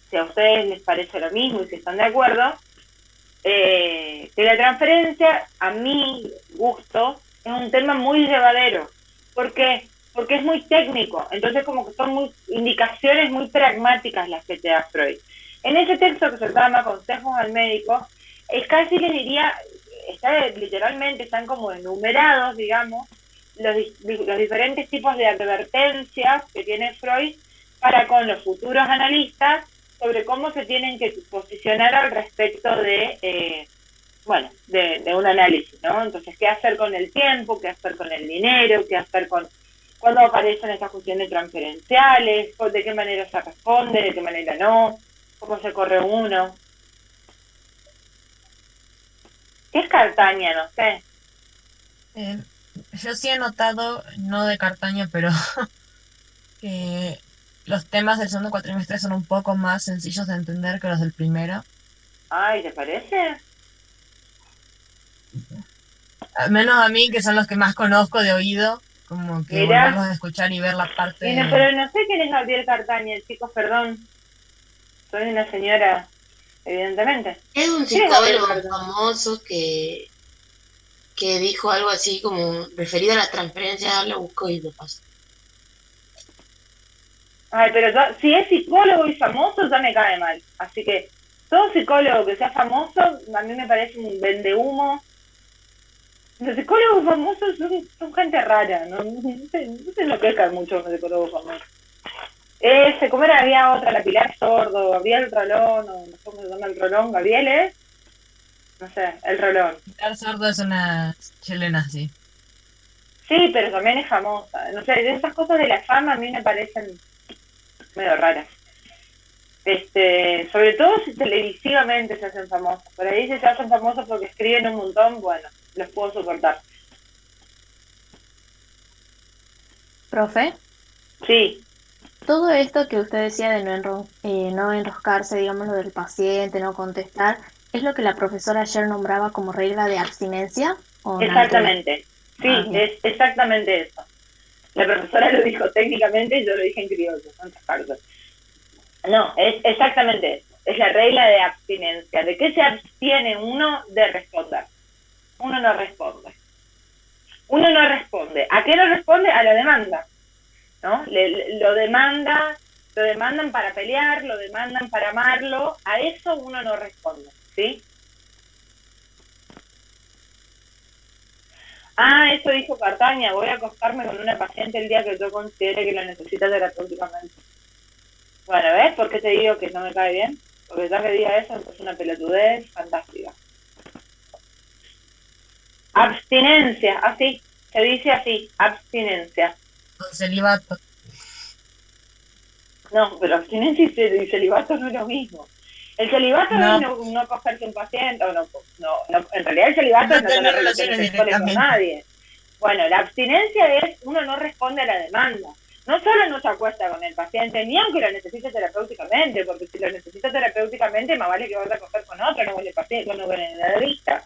si a ustedes les parece lo mismo y si están de acuerdo, que la transferencia, a mi gusto, es un tema muy llevadero. ¿Por qué? Porque es muy técnico, entonces como que son indicaciones muy pragmáticas las que te da Freud. En ese texto que se llama Consejos al médico, casi les diría, literalmente están como enumerados, digamos, los diferentes tipos de advertencias que tiene Freud para con los futuros analistas sobre cómo se tienen que posicionar al respecto de de un análisis, ¿no? Entonces, ¿qué hacer con el tiempo? ¿Qué hacer con el dinero? ¿Qué hacer con cuando aparecen estas cuestiones transferenciales? ¿De qué manera se responde? ¿De qué manera no? ¿Cómo se corre uno? ¿Qué es Cartaña? No sé. Yo sí he notado, no de Cartaña, pero que los temas del segundo cuatrimestre son un poco más sencillos de entender que los del primero. Ay, ¿te parece? Al menos a mí, que son los que más conozco de oído, como que Mirá, volverlos a escuchar y ver la y no, parte... pero no sé quién es Gabriel Cartaña, chicos, perdón. Soy una señora, evidentemente. Es un ¿Quién es Gabriel psicólogo Cartaña? famoso que dijo algo así como referido a la transferencia, lo busco y lo paso. Ay, pero si es psicólogo y famoso, ya me cae mal. Así que todo psicólogo que sea famoso, a mí me parece un vendehumo. Los psicólogos famosos son gente rara, ¿no? No se enloquezcan mucho los psicólogos famosos. ¿Cómo era? Había otra, la Pilar Sordo, Gabriel Rolón, o no sé cómo se llama el Rolón, Gabriel es, no sé, el Rolón. Estar sordo es una chilena, sí. Sí, pero también es famosa. No sé, esas cosas de la fama a mí me parecen medio raras. Sobre todo si televisivamente se hacen famosos. Por ahí si se hacen famosos porque escriben un montón, bueno, los puedo soportar. Profe, Sí, todo esto que usted decía de no enroscarse, digamos, lo del paciente, no contestar, ¿es lo que la profesora ayer nombraba como regla de abstinencia o nada que ver? exactamente. Ah, Sí, bien. es exactamente eso. La profesora lo dijo técnicamente y yo lo dije en criollo, son cartas. No, es exactamente eso. Es la regla de abstinencia. ¿De qué se abstiene uno de responder? Uno no responde. Uno no responde. ¿A qué no responde? A la demanda, ¿no? Lo demandan para pelear, lo demandan para amarlo, a eso uno no responde, ¿sí? Ah, eso dijo Cartaña, voy a acostarme con una paciente el día que yo considere que lo necesita terapéuticamente. Bueno, ¿ves por qué te digo que no me cae bien? Porque ya que diga eso es una pelotudez fantástica. Abstinencia, así, se dice así, abstinencia. Con celibato. No, pero abstinencia y celibato no es lo mismo. El celibato es No, no cogerse un paciente, o no, en realidad el celibato es no no tener tener relaciones relaciones sexuales con directamente. nadie. Bueno, la abstinencia es uno no responde a la demanda. No solo no se acuesta con el paciente, ni aunque lo necesite terapéuticamente, porque si lo necesita terapéuticamente, más vale que vaya a coger con otro, no con el paciente, no con el analista.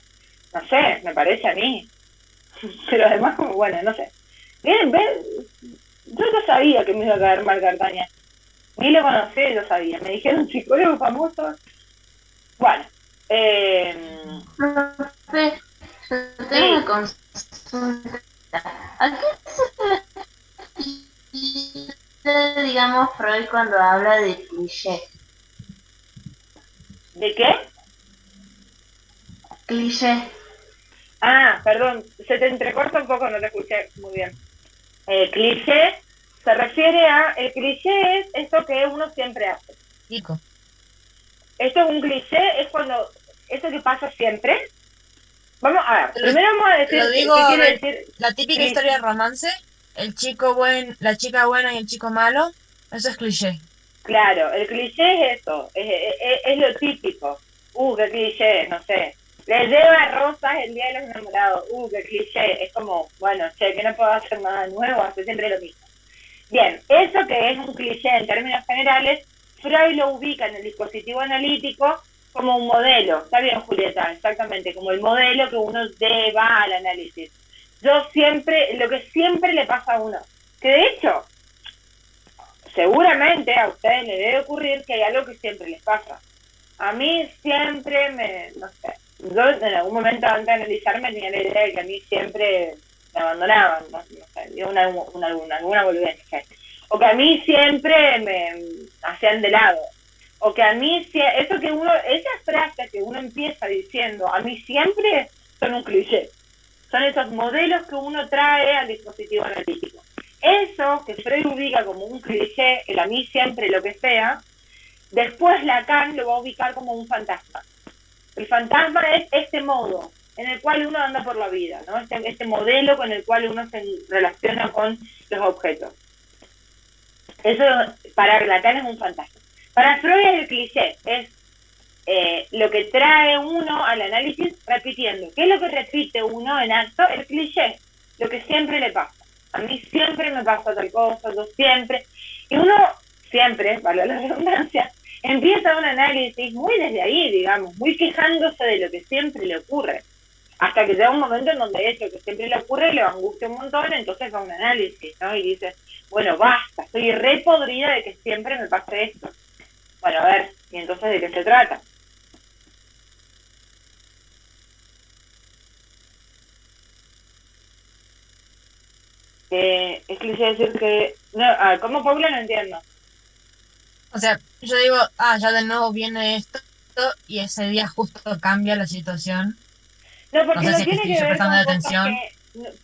No sé, me parece a mí. Pero además, como bueno, no sé. Bien, ven, yo ya sabía que me iba a caer mal Cartaña. Ni lo conocí, lo sabía. Me dijeron psicólogos famosos. Bueno, Profe, yo tengo sí. una consulta. ¿A qué se refiere, digamos, Freud cuando habla de cliché? ¿De qué? Cliché. Ah, perdón, se te entrecorta un poco, no te escuché muy bien. Cliché se refiere a, el cliché es esto que uno siempre hace. Chico. Esto es un cliché, es cuando, eso que pasa siempre. Vamos a ver, Te lo, primero vamos a te lo decir digo, qué a quiere ver, decir la típica historia cliché. de romance, la chica buena y el chico malo, eso es cliché. Claro, el cliché es eso, es lo típico. Qué cliché, no sé. Le lleva rosas el día de los enamorados. Qué cliché. Es como, bueno, che, que no puedo hacer nada nuevo, hace siempre lo mismo. Bien, eso que es un cliché en términos generales, Freud lo ubica en el dispositivo analítico como un modelo. Está bien, Julieta, exactamente, como el modelo que uno lleva al análisis. Lo que siempre le pasa a uno, que de hecho, seguramente a ustedes les debe ocurrir que hay algo que siempre les pasa. A mí siempre no sé, yo en algún momento antes de analizarme tenía la idea de que a mí siempre me abandonaban, no sé, alguna boludez, no sé. O que a mí siempre me hacían de lado. O que a mí, esas frases que uno empieza diciendo, a mí siempre son un cliché. Son esos modelos que uno trae al dispositivo analítico. Eso que Freud ubica como un cliché, el a mí siempre lo que sea, después Lacan lo va a ubicar como un fantasma. El fantasma es este modo en el cual uno anda por la vida, ¿no? Este modelo con el cual uno se relaciona con los objetos. Eso para Lacan es un fantasma. Para Freud el cliché es lo que trae uno al análisis repitiendo. ¿Qué es lo que repite uno en acto? El cliché, lo que siempre le pasa. A mí siempre me pasa tal cosa, yo siempre. Y uno siempre, vale la redundancia, empieza un análisis muy desde ahí, digamos, muy quejándose de lo que siempre le ocurre. Hasta que llega un momento en donde eso que siempre le ocurre le angustia un montón, entonces va un análisis, ¿no? Y dice, bueno, basta, estoy re podrida de que siempre me pase esto. Bueno, a ver, ¿y entonces de qué se trata? Es cliché decir que... No, ¿cómo, Paula? No entiendo. O sea, yo digo, ya de nuevo viene esto y ese día justo cambia la situación. No, porque No sé no si es que tiene estoy que yo ver prestando con cosas atención.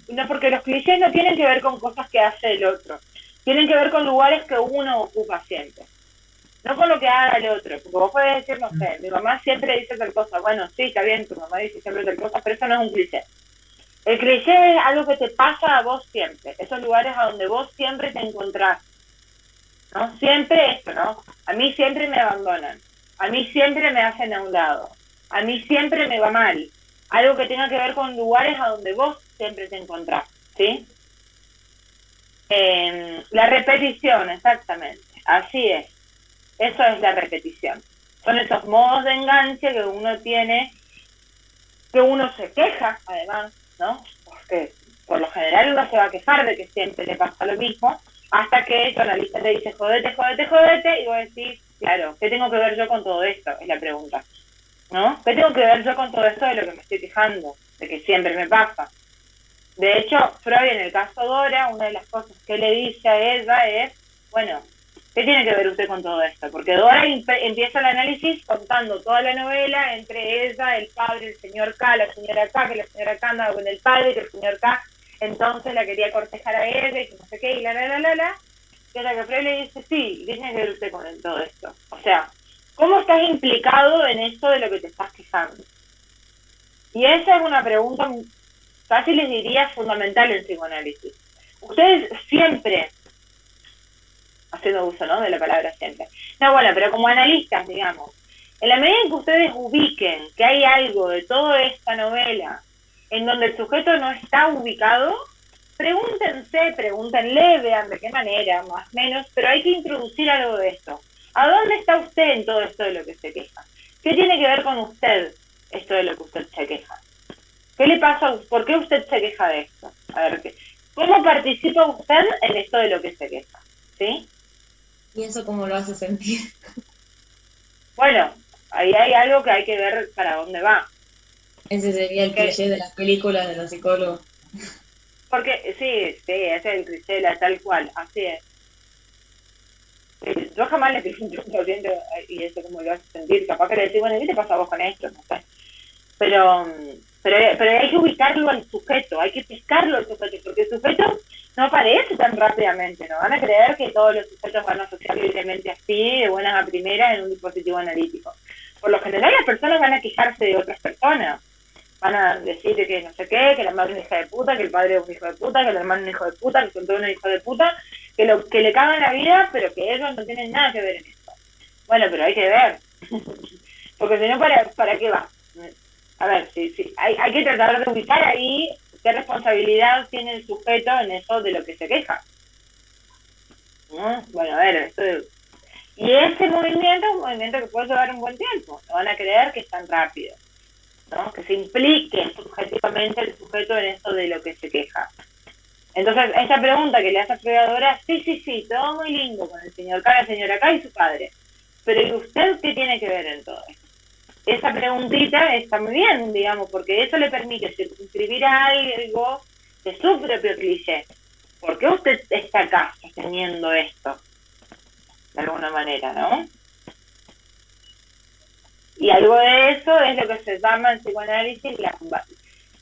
que... No, porque los clichés no tienen que ver con cosas que hace el otro. Tienen que ver con lugares que uno ocupa siempre. No con lo que haga el otro. Porque vos podés decir, no sé, mi mamá siempre dice tal cosa. Bueno, sí, está bien, tu mamá dice siempre tal cosa, pero eso no es un cliché. El cliché es algo que te pasa a vos siempre. Esos lugares a donde vos siempre te encontrás, ¿no? Siempre esto, ¿no? A mí siempre me abandonan. A mí siempre me hacen a un lado. A mí siempre me va mal. Algo que tenga que ver con lugares a donde vos siempre te encontrás, ¿sí? La repetición, exactamente. Así es. Eso es la repetición. Son esos modos de enganche que uno tiene, que uno se queja, además, ¿no? Porque por lo general uno se va a quejar de que siempre le pasa lo mismo, hasta que el analista te dice, jodete, jodete, jodete, y vos decís, claro, ¿qué tengo que ver yo con todo esto? Es la pregunta, ¿no? ¿Qué tengo que ver yo con todo esto de lo que me estoy quejando? De que siempre me pasa. De hecho, Freud, en el caso Dora, una de las cosas que le dice a ella es, bueno, ¿qué tiene que ver usted con todo esto? Porque Dora empieza el análisis contando toda la novela entre ella, el padre, el señor K, la señora K, que la señora K andaba con el padre, que el señor K entonces la quería cortejar a ella y que no sé qué, y la. Y a la que Freud le dice, sí, ¿qué tiene que ver usted con todo esto? O sea, ¿cómo estás implicado en esto de lo que te estás quejando? Y esa es una pregunta casi les diría fundamental en psicoanálisis. Ustedes siempre, haciendo uso, ¿no?, de la palabra siempre. No, bueno, pero como analistas, digamos, en la medida en que ustedes ubiquen que hay algo de toda esta novela en donde el sujeto no está ubicado, pregúntenle, vean de qué manera, más o menos, pero hay que introducir algo de esto. ¿A dónde está usted en todo esto de lo que se queja? ¿Qué tiene que ver con usted esto de lo que usted se queja? ¿Qué le pasa? ¿Por qué usted se queja de esto? A ver, ¿cómo participa usted en esto de lo que se queja? ¿Sí? ¿Y eso cómo lo hace sentir? Bueno, ahí hay algo que hay que ver para dónde va. Ese sería el cliché de las películas de los psicólogos. Porque, sí, ese es el cliché, tal cual, así es. Yo jamás le pregunto un paciente y eso cómo lo hace sentir. Capaz que le decís, bueno, ¿qué te pasa a vos con esto? No sé. Pero hay que ubicarlo al sujeto, hay que pescarlo al sujeto, porque el sujeto no aparece tan rápidamente, no van a creer que todos los sujetos van a asociar libremente así, de buenas a primeras, en un dispositivo analítico. Por lo general las personas van a quejarse de otras personas, van a decir que no sé qué, que la madre es una hija de puta, que el padre es un hijo de puta, que el hermano es un hijo de puta, que son todos unos hijos de puta, que le cagan la vida, pero que ellos no tienen nada que ver en esto. Bueno, pero hay que ver, porque si no, ¿para qué va? A ver, sí, hay que tratar de ubicar ahí qué responsabilidad tiene el sujeto en eso de lo que se queja, ¿no? Bueno, a ver, y ese movimiento es un movimiento que puede llevar un buen tiempo, no van a creer que es tan rápido, ¿no? Que se implique subjetivamente el sujeto en eso de lo que se queja. Entonces, esa pregunta que le hace a Freud a Dora, sí, todo muy lindo con el señor K, la señora K y su padre, pero ¿y usted qué tiene que ver en todo esto? Esa preguntita está muy bien, digamos, porque eso le permite circunscribir a algo de su propio cliché. ¿Por qué usted está acá sosteniendo esto? De alguna manera, ¿no? Y algo de eso es lo que se llama en psicoanálisis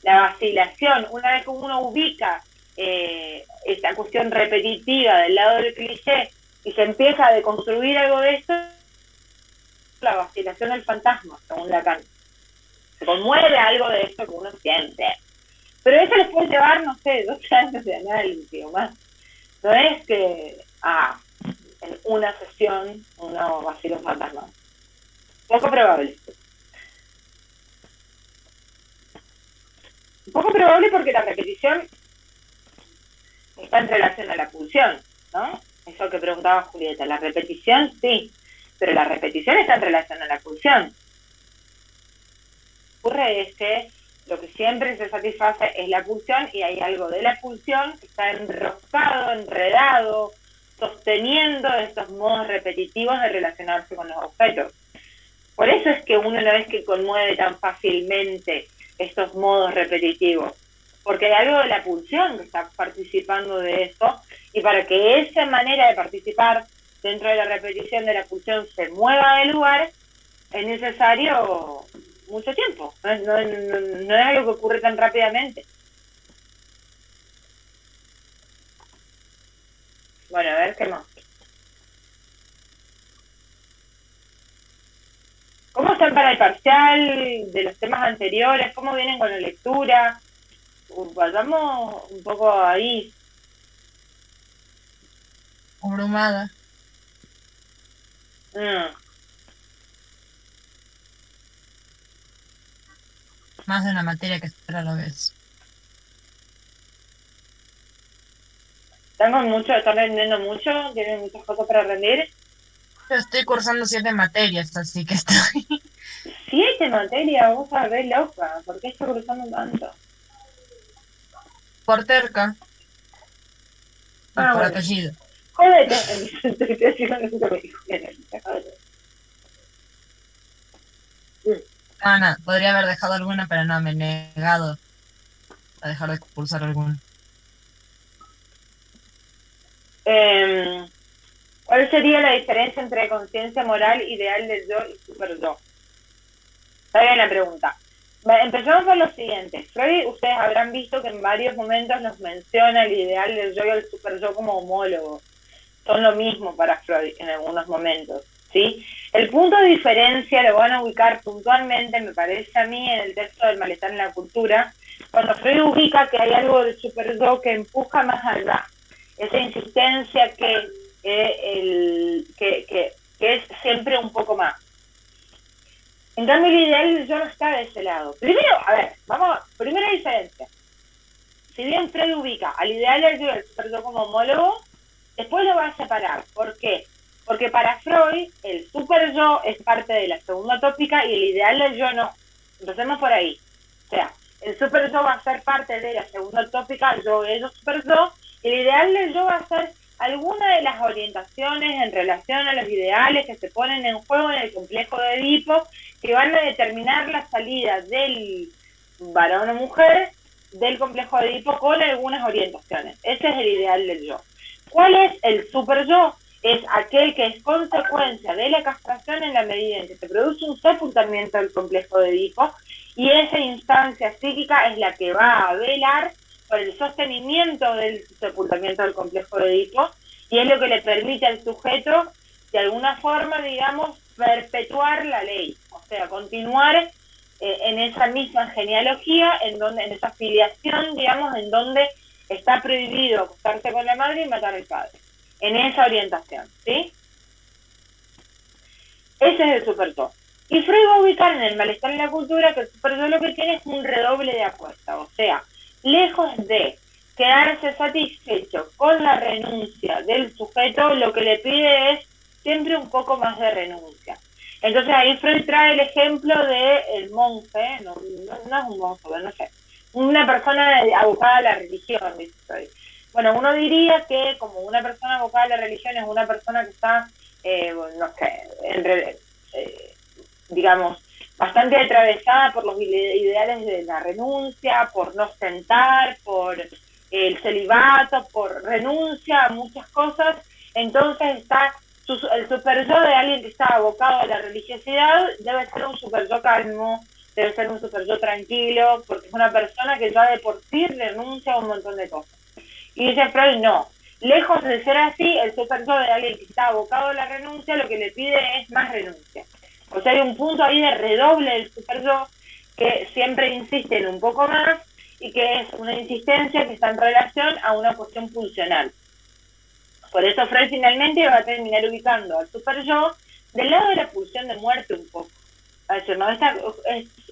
la vacilación. Una vez que uno ubica esta cuestión repetitiva del lado del cliché y se empieza a deconstruir algo de esto, la vacilación del fantasma, según Lacan. se conmueve algo de esto que uno siente. Pero eso les puede llevar, no sé, 2 años de análisis o más. No es que, en una sesión uno va a ser un fantasma. Poco probable. Poco probable porque la repetición está en relación a la pulsión, ¿no? Eso que preguntaba Julieta. La repetición, sí, pero la repetición está en relación a la pulsión. Lo que ocurre es que lo que siempre se satisface es la pulsión y hay algo de la pulsión que está enroscado, enredado, sosteniendo estos modos repetitivos de relacionarse con los objetos. Por eso es que uno no es que conmueve tan fácilmente estos modos repetitivos, porque hay algo de la pulsión que está participando de esto, y para que esa manera de participar dentro de la repetición de la pulsión se mueva del lugar, es necesario mucho tiempo, no es algo que ocurre tan rápidamente. Bueno, a ver qué más. ¿Cómo están para el parcial de los temas anteriores? ¿Cómo vienen con la lectura? Vayamos un poco ahí. Abrumada. Más de una materia que espera a la vez. ¿Están rendiendo mucho? ¿Tienen muchas cosas para rendir? Yo estoy cursando 7 materias, así que estoy... 7 materias, vos sos re loca. ¿Por qué estás cursando tanto? por terca. Y por Bueno. apellido. Jódete. Ana, podría haber dejado alguna, pero no, me he negado a dejar de cursar alguna. ¿Cuál sería la diferencia entre conciencia moral, ideal del yo y super yo? Está bien la pregunta. Empezamos por lo siguiente. Freud, ustedes habrán visto que en varios momentos nos menciona el ideal del yo y el super yo como homólogos. Son lo mismo para Freud en algunos momentos, ¿sí? El punto de diferencia lo van a ubicar puntualmente, me parece a mí, en el texto del malestar en la cultura, cuando Freud ubica que hay algo del super yo que empuja más allá. Esa insistencia que es siempre un poco más. En cambio, el ideal del yo no está de ese lado. Primero, primera diferencia. Si bien Freud ubica al ideal del yo y al super yo como homólogo, después lo va a separar. ¿Por qué? Porque para Freud, el super yo es parte de la segunda tópica y el ideal del yo no. Empecemos por ahí. O sea, el super yo va a ser parte de la segunda tópica, yo, ellos, super yo, y el ideal del yo va a ser alguna de las orientaciones en relación a los ideales que se ponen en juego en el complejo de Edipo, que van a determinar la salida del varón o mujer del complejo de Edipo con algunas orientaciones. Ese es el ideal del yo. ¿Cuál es el super yo? Es aquel que es consecuencia de la castración en la medida en que se produce un sepultamiento del complejo de Edipo, y esa instancia psíquica es la que va a velar por el sostenimiento del sepultamiento del complejo de Edipo, y es lo que le permite al sujeto, de alguna forma, digamos, perpetuar la ley, o sea, continuar en esa misma genealogía, en esa filiación, digamos, en donde está prohibido acostarse con la madre y matar al padre. En esa orientación, ¿sí? Ese es el super yo. Y Freud va a ubicar en el malestar en la cultura que el super yo lo que tiene es un redoble de apuesta. O sea, lejos de quedarse satisfecho con la renuncia del sujeto, lo que le pide es siempre un poco más de renuncia. Entonces ahí Freud trae el ejemplo del monje, no es un monje, no sé, una persona abocada a la religión, dice Freud. Bueno, uno diría que como una persona abocada a la religión es una persona que está, no sé, digamos, bastante atravesada por los ideales de la renuncia, por no ostentar, por el celibato, por renuncia a muchas cosas. Entonces está el super yo de alguien que está abocado a la religiosidad, debe ser un super yo calmo, debe ser un super yo tranquilo, porque es una persona que ya de por sí renuncia a un montón de cosas. Y dice Freud, no, lejos de ser así, el super yo de alguien que está abocado a la renuncia, lo que le pide es más renuncia. O sea, hay un punto ahí de redoble del super yo que siempre insisten un poco más y que es una insistencia que está en relación a una cuestión pulsional. Por eso Freud finalmente va a terminar ubicando al super yo del lado de la pulsión de muerte un poco. Es decir, ¿no?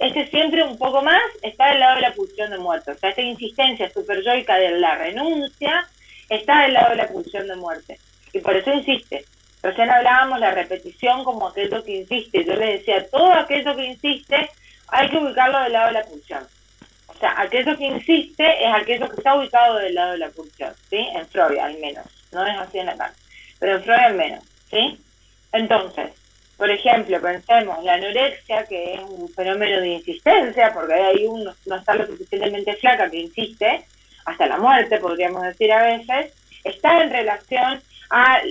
Este siempre un poco más está del lado de la pulsión de muerte. O sea, esta insistencia superyoica de la renuncia está del lado de la pulsión de muerte. Y por eso insiste. Recién hablábamos la repetición como aquello que insiste. Yo le decía, todo aquello que insiste hay que ubicarlo del lado de la pulsión. O sea, aquello que insiste es aquello que está ubicado del lado de la pulsión, ¿sí? En Freud al menos. No es así en Lacan, pero en Freud al menos, ¿sí? Entonces, por ejemplo, pensemos la anorexia, que es un fenómeno de insistencia, porque hay uno no está lo suficientemente flaca que insiste, hasta la muerte, podríamos decir a veces, está en relación al